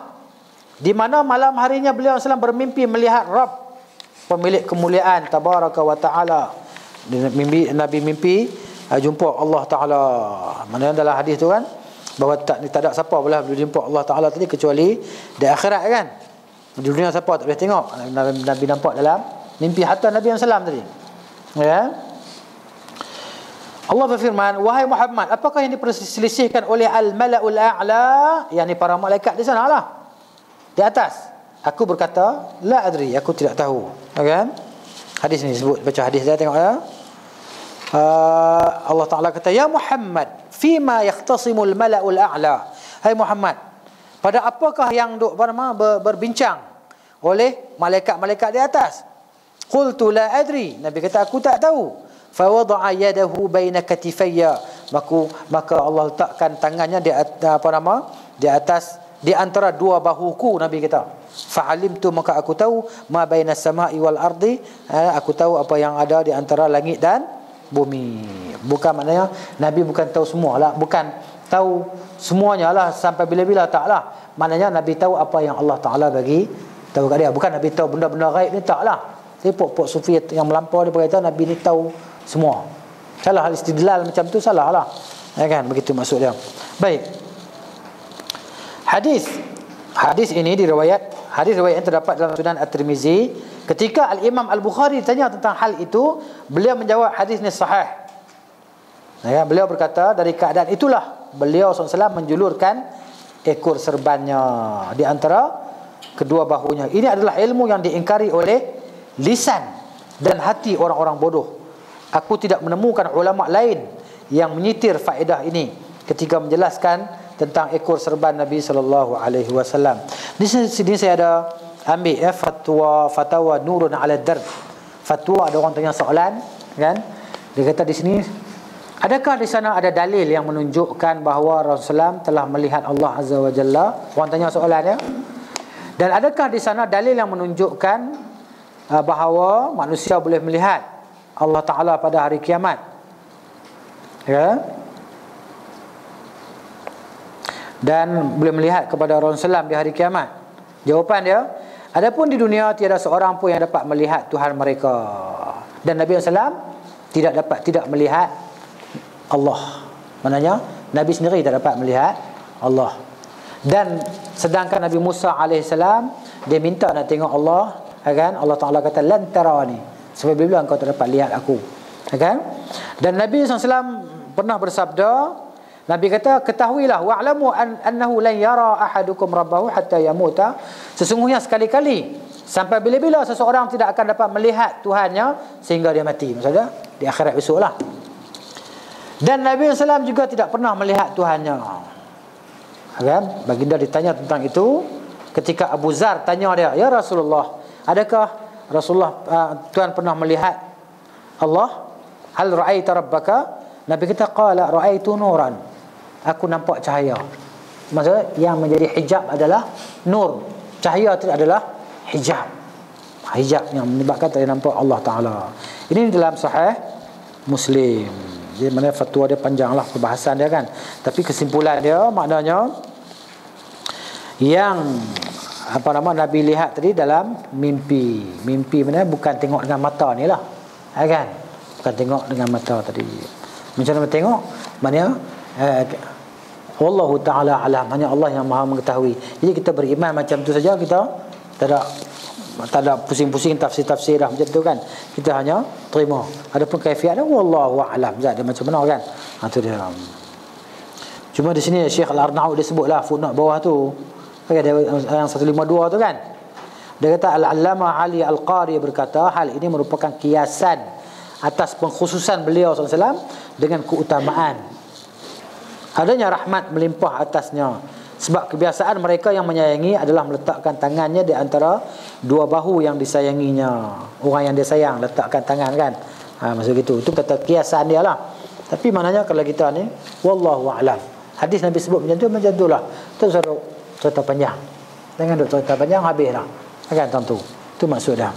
di mana malam harinya beliau SAW bermimpi melihat Rabb, pemilik kemuliaan tabaraka wa ta'ala. Nabi mimpi jumpa Allah Ta'ala. Mana dalam hadis tu kan, bahawa tak ada siapa boleh jumpa Allah Ta'ala tadi kecuali di akhirat kan. Di dunia siapa tak boleh tengok. Nabi nampak dalam mimpi hatta Nabi SAW tadi. Ya. Allah berfirman, wahai Muhammad, apakah yang diperselisihkan oleh al-mala'ul a'la, yakni para malaikat di sana lah, di atas? Aku berkata, la adri, aku tidak tahu. Kan? Hadis ni sebut, baca hadis dia, tengok ya. Allah Ta'ala kata, ya Muhammad, fima yakhtasimul mala'ul a'la. Hai Muhammad, pada apakah yang berbincang oleh malaikat-malaikat di atas? Qultu la adri, Nabi kata aku tak tahu. Fawada'a yadahu baina katifayya, maka Allah letakkan tangannya di atas di antara dua bahuku. Nabi kata, fa'alimtu, maka aku tahu ma baina samai wal ardi, aku tahu apa yang ada di antara langit dan bumi. Bukan maknanya Nabi bukan tahu semua lah, bukan tahu semuanya lah sampai bila-bila, tak lah. Maknanya Nabi tahu apa yang Allah Ta'ala bagi tahu kat dia. Bukan Nabi tahu benda-benda gaib ni, tak lah. Tapi pok sufi yang melampau dia berkata Nabi ni tahu semua. Salah istidlal macam tu, salah lah. Ya kan, begitu maksud dia. Baik. Hadis ini riwayat yang terdapat dalam Sunan At-Tirmizi. Ketika Al-Imam Al-Bukhari tanya tentang hal itu, beliau menjawab hadis ni sahih. Ya, beliau berkata dari keadaan itulah beliau SAW menjulurkan ekor serbannya di antara kedua bahunya. Ini adalah ilmu yang diingkari oleh lisan dan hati orang-orang bodoh. Aku tidak menemukan ulama lain yang menyitir faedah ini ketika menjelaskan tentang ekor serban Nabi sallallahu alaihi wasallam. Di sini saya ada ambil fatwa Nurun 'ala Darb. Fatwa, ada orang tanya soalan kan? Dia kata di sini, adakah di sana ada dalil yang menunjukkan bahawa Rasulullah telah melihat Allah Azza wa Jalla? Orang tanya soalannya. Dan adakah di sana dalil yang menunjukkan bahawa manusia boleh melihat Allah Ta'ala pada hari kiamat? Ya. Dan boleh melihat kepada Rasulullah di hari kiamat. Jawapan dia, adapun di dunia tiada seorang pun yang dapat melihat Tuhan mereka. Dan Nabi SAW tidak melihat Allah. Maknanya Nabi sendiri tak dapat melihat Allah. Dan sedangkan Nabi Musa AS, dia minta nak tengok Allah, kan? Allah Ta'ala kata lan tarani, sebab bila engkau tak dapat lihat aku, kan? Dan Nabi SAW pernah bersabda, Nabi kata, ketahuilah wa'lamu annahu lan yara ahadukum rabbahu hatta yamuta, sesungguhnya sekali-kali sampai bila-bila seseorang tidak akan dapat melihat Tuhannya sehingga dia mati. Maksudnya di akhirat besok lah. Dan Nabi SAW juga tidak pernah melihat Tuhannya, kan? Baginda ditanya tentang itu ketika Abu Zar tanya dia, ya Rasulullah, adakah Rasulullah Tuhan pernah melihat Allah? Hal ra'aita rabbaka? Nabi kita qala ra'aitu nuran, aku nampak cahaya. Maksudnya yang menjadi hijab adalah nur. Cahaya itu adalah hijab. Hijab yang menyebabkan tak nampak Allah Ta'ala. Ini dalam Sahih Muslim. Jadi mana fatwa dia panjang lah perbahasan dia kan. Tapi kesimpulan dia maknanya yang Nabi lihat tadi dalam mimpi. Mimpi mana bukan tengok dengan mata ni lah. Kan? Bukan tengok dengan mata tadi. Macam mana tengok? Maknanya Wallahu ta'ala alam, hanya Allah yang maha mengetahui. Jadi kita beriman macam tu saja, kita tak ada pusing-pusing tafsir-tafsir dah macam tu kan. Kita hanya terima. Adapun kaifiat dia wallahu alam, zat dia macam mana kan. Tu dia. Cuma di sini Syekh Al-Arnaud dia sebutlah footnote bawah tu. Kan ada yang 152 tu kan. Dia kata Al-Allamah Ali Al-Qari berkata hal ini merupakan kiasan atas pengkhususan beliau SAW dengan keutamaan adanya rahmat melimpah atasnya. Sebab kebiasaan mereka yang menyayangi adalah meletakkan tangannya di antara dua bahu yang disayanginya. Orang yang dia sayang letakkan tangan kan. Maksud gitu. Itu kata kiasan dia lah. Tapi maknanya kalau kita ni wallahu a'lam. Hadis Nabi sebut macam tu lah. Itu cerita panjang. Jangan duk cerita panjang habis dah. Kan tentu. Itu maksud dia.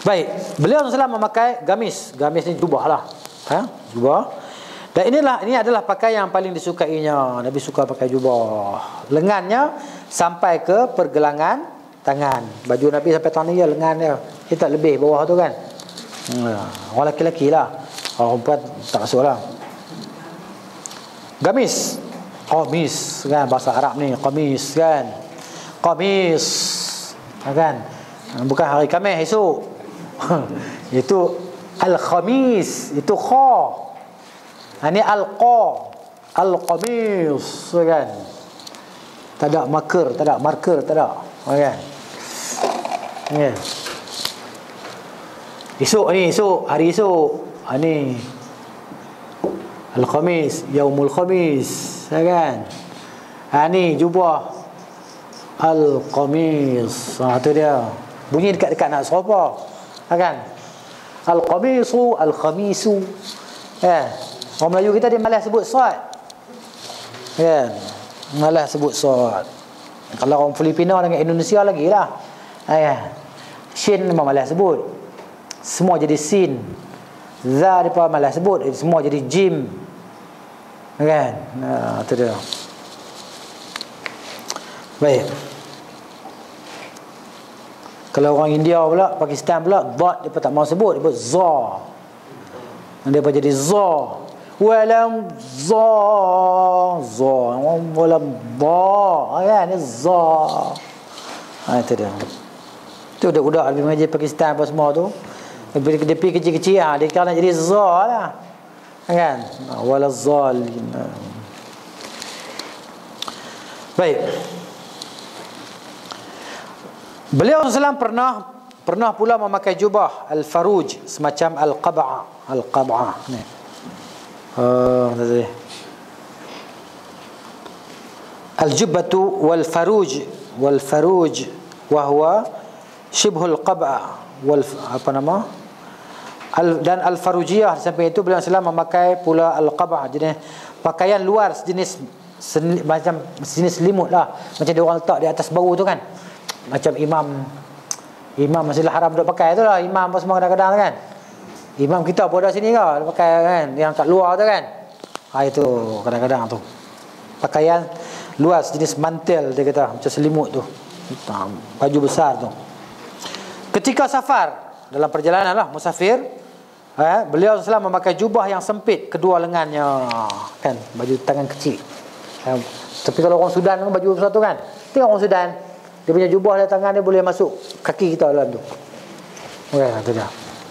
Baik, beliau SAW memakai gamis. Gamis ni jubah lah. Jubah. Dan ini adalah pakaian yang paling disukainya. Nabi suka pakai jubah. Lengannya sampai ke pergelangan tangan. Baju Nabi sampai tangan dia, lengan dia. Dia tak lebih bawah tu kan. Orang lelaki lah. Orang perempuan tak masuk lah. Gamis. Qamis kan, bahasa Arab ni. Qamis kan. Qamis kan. Bukan hari Khamis esok. Itu Al-Khamis. Itu kha. Ini al-qa, al-qamis kan. Tak ada marker, tak ada kan. Ya. Esok, hari esok. Ni al-khamis, yaumul khamis, kan. Ni jubah al-qamis. Tu dia. Bunyi dekat-dekat nak serupa. Kan? Al-qamisu, al-khamisu. Orang Melayu kita dia malas sebut sad. Kan? Malas sebut sad. Kalau orang Filipina dengan Indonesia lagi lah. Shin memang malas sebut. Semua jadi sin. Za dia pun malas sebut. Semua jadi jim. Kan? Itu dia. Baik. Kalau orang India pula, Pakistan pula, dot dia pun tak mau sebut. Dia pun za. Dia pun jadi za. Walam za walam ba kan za. Itu dia. Tu budak-budak di mengaji Pakistan apa semua tu. Dia pergi kecil-kecil dia kira nak jadi za lah. Kan? Wala zalin. Baik. Beliau SAW pernah pula memakai jubah al-faruj semacam al-qab'ah ni. Al-jubbatu wal-faruj wa huwa shibhul qab'a dan al-farujiyah. Sampai itu beliau SAW memakai pula al-qab'ah, jenis pakaian luar sejenis macam sejenis selimut lah, macam dia orang letak di atas bau tu kan. Macam imam Masjidil Haram duk pakai tu lah. Imam apa semua kadang-kadang kan. Imam kita pun ada sini kau pakai kan, yang kat luar tu kan. Itu kadang-kadang tu. Pakaian luar sejenis mantel dia kata, macam selimut tu. Baju besar tu. Ketika safar, dalam perjalanan lah musafir, beliau SAW memakai jubah yang sempit kedua lengannya kan, baju tangan kecil. Tapi kalau orang Sudan kan baju besar tu kan. Tengok orang Sudan, dia punya jubah dan tangan dia boleh masuk kaki kita dalam tu. Tu dia.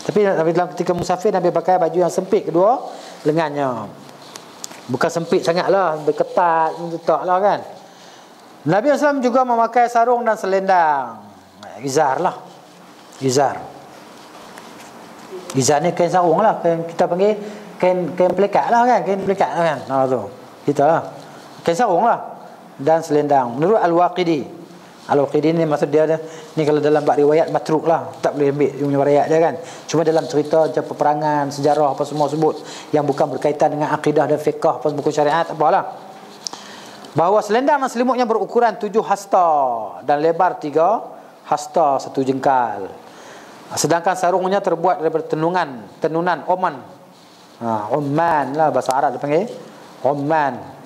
Tapi dalam ketika musafir Nabi pakai baju yang sempit kedua lengannya. Bukan sempit sangat lah, berketat tak lah kan. Nabi SAW juga memakai sarung dan selendang. Izar lah. Izar ni kain sarung lah, kain, kita panggil kain pelekat lah kan. Kain pelekat lah kan. Tu kita lah. Kain sarung lah. Dan selendang. Menurut Al-Waqidi ni maksud dia ni kalau dalam bab riwayat matruk lah, tak boleh ambil dia punya riwayat dia kan. Cuma dalam cerita macam peperangan, sejarah apa semua sebut yang bukan berkaitan dengan akidah dan fiqh apa buku syariat apalah. Bahawa selendang dan selimutnya berukuran 7 hasta dan lebar 3 hasta 1 jengkal. Sedangkan sarungnya terbuat daripada tenunan Oman. Oman lah bahasa Arab dia panggil. Oman.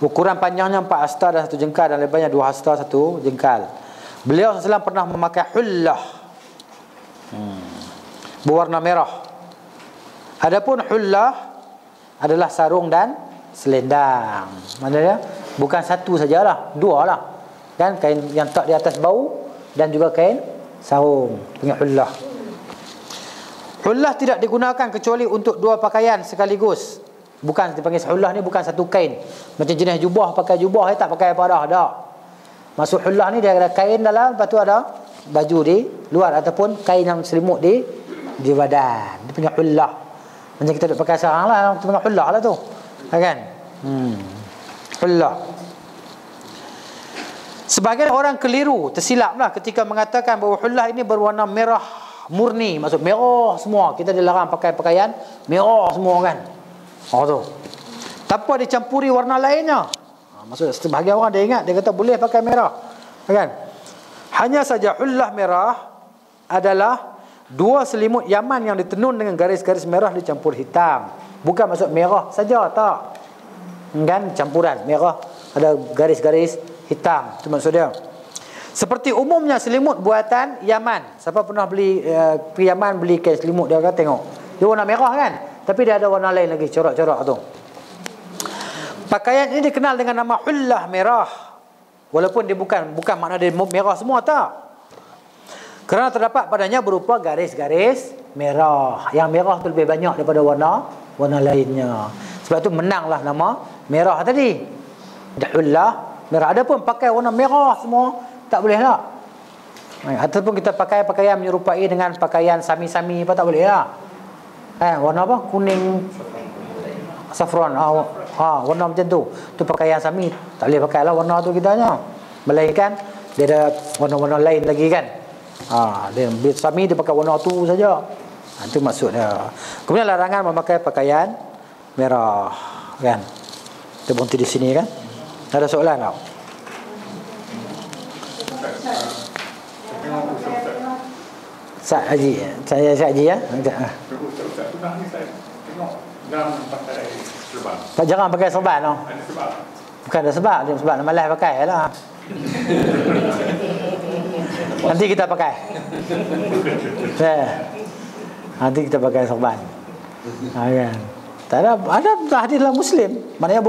Ukuran panjangnya 4 hasta dan 1 jengkal dan lebarnya 2 hasta 1 jengkal. Beliau SAW pernah memakai hullah berwarna merah. Adapun hullah adalah sarung dan selendang. Maknanya bukan satu sajalah, 2 lah. Kan kain yang tak di atas bau dan juga kain sarung, panggil hullah. Hullah tidak digunakan kecuali untuk 2 pakaian sekaligus. Bukan dipanggil hullah ni bukan satu kain. Macam jenis jubah, pakai jubah tak pakai apa dah, tak. Maksud hullah ni dia ada kain dalam, lepas tu ada baju di luar ataupun kain yang selimut di badan. Dia punya hullah. Macam kita duk pakai sekarang lah, kita punya hullah lah tu. Kan? Hullah. Sebagian orang keliru, tersilaplah ketika mengatakan bahawa hullah ini berwarna merah murni. Maksud merah semua. Kita dilarang pakai pakaian merah semua kan. Tu. Tanpa dicampuri warna lainnya. Maksud sebahagian orang dia ingat, dia kata boleh pakai merah. Kan? Hanya saja hullah merah adalah 2 selimut Yaman yang ditenun dengan garis-garis merah dicampur hitam. Bukan maksud merah saja, tak. Kan campuran merah ada garis-garis hitam. Itu maksud dia. Seperti umumnya selimut buatan Yaman. Siapa pernah beli pergi Yaman beli kain selimut dia kata tengok. Dia warna merah kan? Tapi dia ada warna lain lagi, corak-corak tu. Pakaian ini dikenal dengan nama hullah merah. Walaupun dia bukan makna dia merah semua, tak. Kerana terdapat padanya berupa garis-garis merah. Yang merah tu lebih banyak daripada warna lainnya. Sebab tu menanglah nama merah tadi. Hullah merah. Adapun pakai warna merah semua tak boleh lah. Ataupun kita pakai pakaian menyerupai dengan pakaian sami-sami apa tak boleh lah. Warna apa? Kuning saffron. Warna macam tu. Tu pakaian sami. Tak boleh pakai lah warna tu kita hanya. Melainkan dia ada warna-warna lain lagi kan. Dia sami dia pakai warna tu saja. Itu maksudnya. Kemudian larangan memakai pakaian merah kan. Kita berhenti di sini kan. Ada soalan tak? Ustaz Haji. Saya Ustaz Haji ya. Ustaz pernah ni saya tengok dalam pakai serban. Tak jangan pakai serban no. Ada sebab. Bukan ada sebab, dia sebab malas pakai lah. Nanti kita pakai. Nanti kita pakai serban. Kan. Tak ada hadis dalam Muslim. Maknanya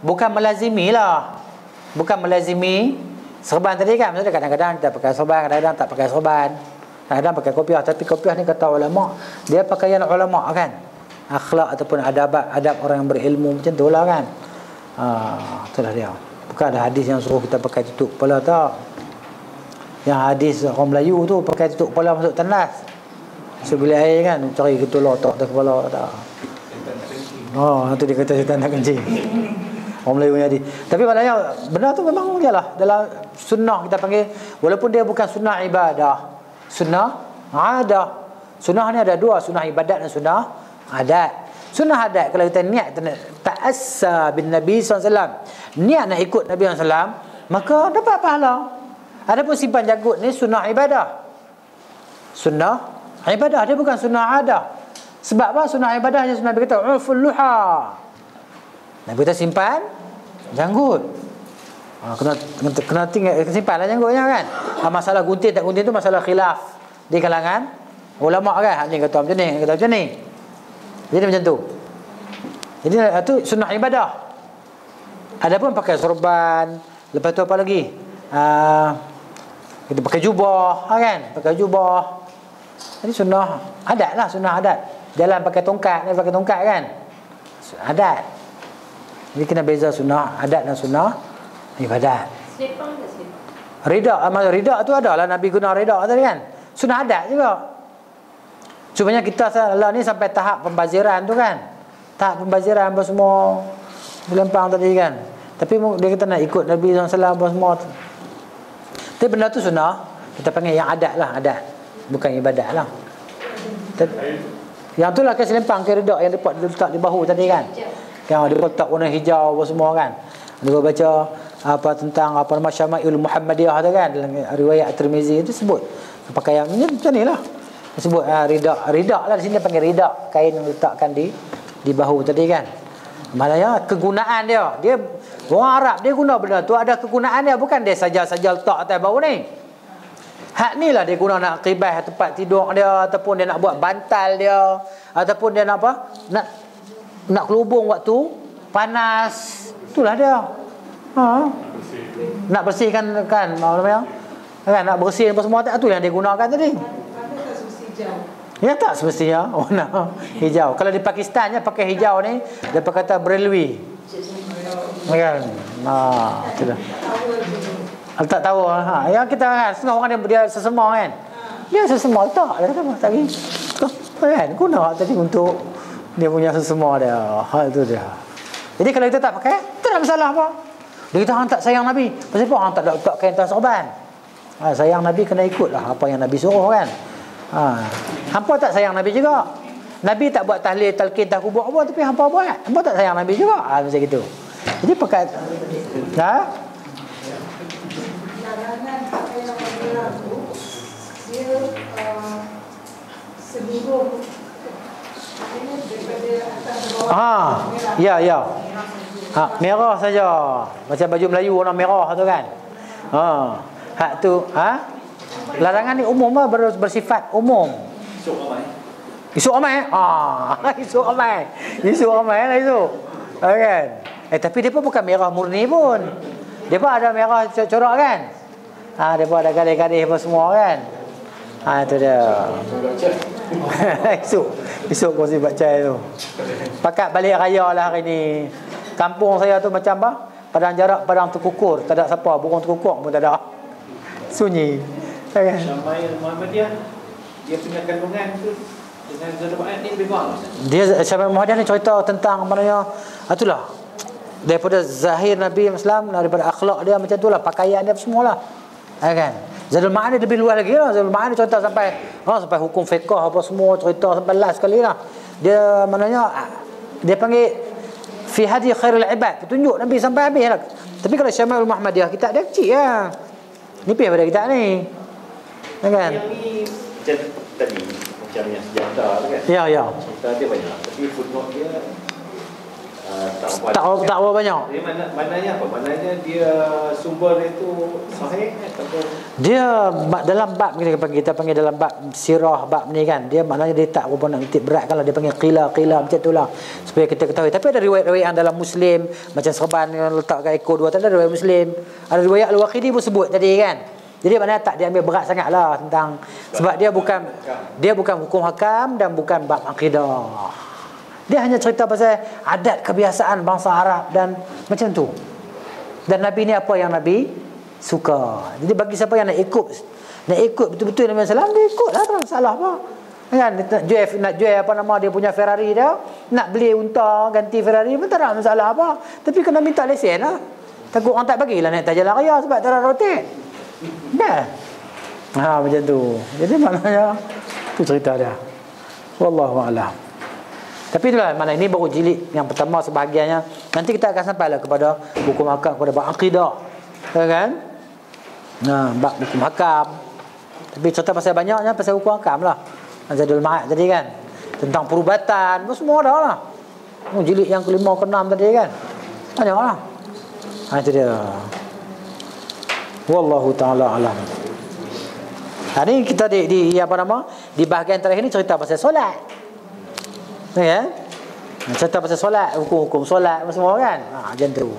bukan melazimi lah. Bukan melazimi serban tadi kan. Maksudnya kadang-kadang kita pakai serban, kadang-kadang tak pakai serban. Kadang-kadang pakai kopiah. Tapi kopiah ni kata ulama, dia pakaian ulama kan. Akhlak ataupun adab orang yang berilmu macam tu lah kan. Itulah dia. Bukan ada hadis yang suruh kita pakai tutup kepala, tak. Yang hadis orang Melayu tu pakai tutup kepala masuk tandas. Sebeli air kan, cari ketul otak atas kepala, tak. Itu dia kata syaitan tak kencing. Orang Melayu punya hadis. Tapi maknanya benda tu memang ialah dalam sunnah kita panggil, walaupun dia bukan sunnah ibadah, sunnah adah. Sunnah ni ada 2, sunnah ibadat dan sunnah adat. Sunnah adat kalau kita niat ta'assa bin Nabi SAW, niat nak ikut Nabi SAW, maka dapat pahala. Adapun simpan jagut ni sunnah ibadah. Sunnah ibadah, dia bukan sunnah adah. Sebab apa? Sunnah ibadah hanya sunnah Nabi kata uful luha. Nabi kata simpan janggut. Kena tinggal simpanlah janggutnya kan. Masalah gunting tak gunting tu masalah khilaf di kalangan ulama kan. Ada yang kata macam ni, yang kata macam ni. Jadi macam tu. Jadi itu sunnah ibadah. Adapun pakai sorban, lepas tu apa lagi? Kita pakai jubah kan, pakai jubah. Jadi sunnah adat lah, sunnah adat. Jalan pakai tongkat, ni pakai tongkat kan. Adat. Jadi kena beza sunnah adat dan sunnah ibadat. Selipang ke selipang? Rida tu adalah Nabi guna rida tadi kan. Sunnah adat juga. Cumanya kita lah ni sampai tahap pembaziran tu kan. Tahap pembaziran apa semua lempang tadi kan. Tapi dia kata nak ikut Nabi SAW apa semua. Tapi benda tu sunnah. Kita panggil yang adat lah, adat. Bukan ibadat lah. Yang tu lah kan selempang ke rida yang letak di bahu tadi kan. Yang dia letak warna hijau apa semua kan. Dia baca apa tentang apa nama Syama'il Muhammadiyah tu kan, dalam riwayat Tirmizi itu sebut pakaian ni macam nilah. Sebut rida lah, di sini panggil rida, kain yang letakkan di bahu tadi kan. Maknanya kegunaan dia orang Arab dia guna benda tu ada kegunaan dia, bukan dia saja-saja letak atas bahu ni. Hak ni lah dia guna nak qibah tempat tidur dia, ataupun dia nak buat bantal dia, ataupun dia nak apa? Nak kelubung waktu panas. Itulah dia. Nak bersihkan kan, namanya. Kan nak bersih apa semua tu yang dia gunakan tadi. Ya tak semestinya warna hijau. Kalau di Pakistan pakai hijau ni, dia kata Brelwi. Kan? Itulah. Tak tahu yang kita kan setengah orang dia sesema kan. Dia sesema tak dia kata tak lagi. Kan guna tadi untuk dia punya sesema dia. Hal tu dia. Jadi kalau kita tak pakai, tak ada masalah apa. Dia kata hang tak sayang Nabi. Pasal apa hang tak letak kain atas sorban? Sayang Nabi kena ikutlah apa yang Nabi suruh kan. Hampa tak sayang Nabi juga. Nabi tak buat tahlil, talqin, tahkubur apa, tapi hampa buat. Hampa tak sayang Nabi juga. Macam gitu. Jadi pakai larangan pakaian orang tu dia seluruh daripada atas ke bawah. Ya. Merah saja. Macam baju Melayu warna merah tu kan. Hak tu larangan ni umum lah, bersifat umum. Isu ramai. Isu ramai lah itu. Kan? Tapi dia pun bukan merah murni pun. Dia pun ada merah corak kan. Dia pun ada gadis-gadis apa semua kan. Itu dia. Esok kongsi bacai tu. Pakat balik raya lah hari ni. Kampung saya tu macam apa? Padang jarak, padang terkukur. Tak ada siapa, burung terkukur pun tak ada. Sunyi. Syama'il Muhammadiyah, dia punya kandungan tu dengan Zul-Ma'ad ni lebih kurang. Dia Syama'il Muhammadiyah ni cerita tentang maknanya itulah. Daripada zahir Nabi Islam, daripada akhlak dia macam itulah, pakaian dia semualah. Kan? Zadul Ma'ad ni lebih luas lagi lah. Zadul Ma'ad ni cerita sampai hukum fiqh apa semua, cerita sampai last sekali lah. Dia maknanya dia panggil fi hadi khairul ibad, petunjuk Nabi sampai habis lah. Tapi kalau Syama'il Muhammadiyah kitab dia kecil lah. Nipis pada kitab ni. Kan? Yang ni macam tadi, macam yang sejahtera kan? Ya. Cerita dia banyak, tapi footnote dia tak apa banyak. Dia maknanya apa? Maknanya dia sumber dia tu sahih ataupun dia dalam bab kita panggil dalam bab sirah bab ni kan, dia maknanya dia tak berapa nak titik berat kan lah, dia panggil qila macam itulah supaya kita ketahui. Tapi ada riwayat-riwayat yang dalam Muslim macam serban yang letakkan ekor dua, tak ada riwayat Muslim. Ada riwayat Al-Waqidi pun sebut tadi kan. Jadi maknanya tak diambil berat sangatlah tentang, sebab dia bukan hukum hakam dan bukan bab akidah. Dia hanya cerita pasal adat kebiasaan bangsa Arab dan macam tu. Dan Nabi ni apa yang Nabi suka. Jadi bagi siapa yang nak ikut betul-betul Nabi sallallahu alaihi wasallam, dia ikutlah, tak ada masalah apa. Kan nak jual apa nama dia punya Ferrari dia, nak beli unta ganti Ferrari pun tak ada masalah apa. Tapi kena minta lesen lah. Takut orang tak bagilah naik atas jalan raya sebab tak ada rotate. Dah. Macam tu. Jadi maknanya tu cerita dia. Wallahu a'lam. Tapi itulah, mana ini baru jilid yang pertama sebahagiannya. Nanti kita akan sampailah kepada hukum hakam, kepada bab akidah. Kan? Bab hukum hakam. Tapi cerita pasal banyaknya pasal hukum hakam lah. Zadul Ma'ad tadi kan. Tentang perubatan, semua dah lah. Jilid yang ke-5 ke-6 tadi kan. Banyak lah. Itu dia. Wallahu ta'ala alam. Ini kita di bahagian terakhir ni cerita pasal solat. Ya, cerita pasal solat, hukum-hukum solat semua kan. Macam tu.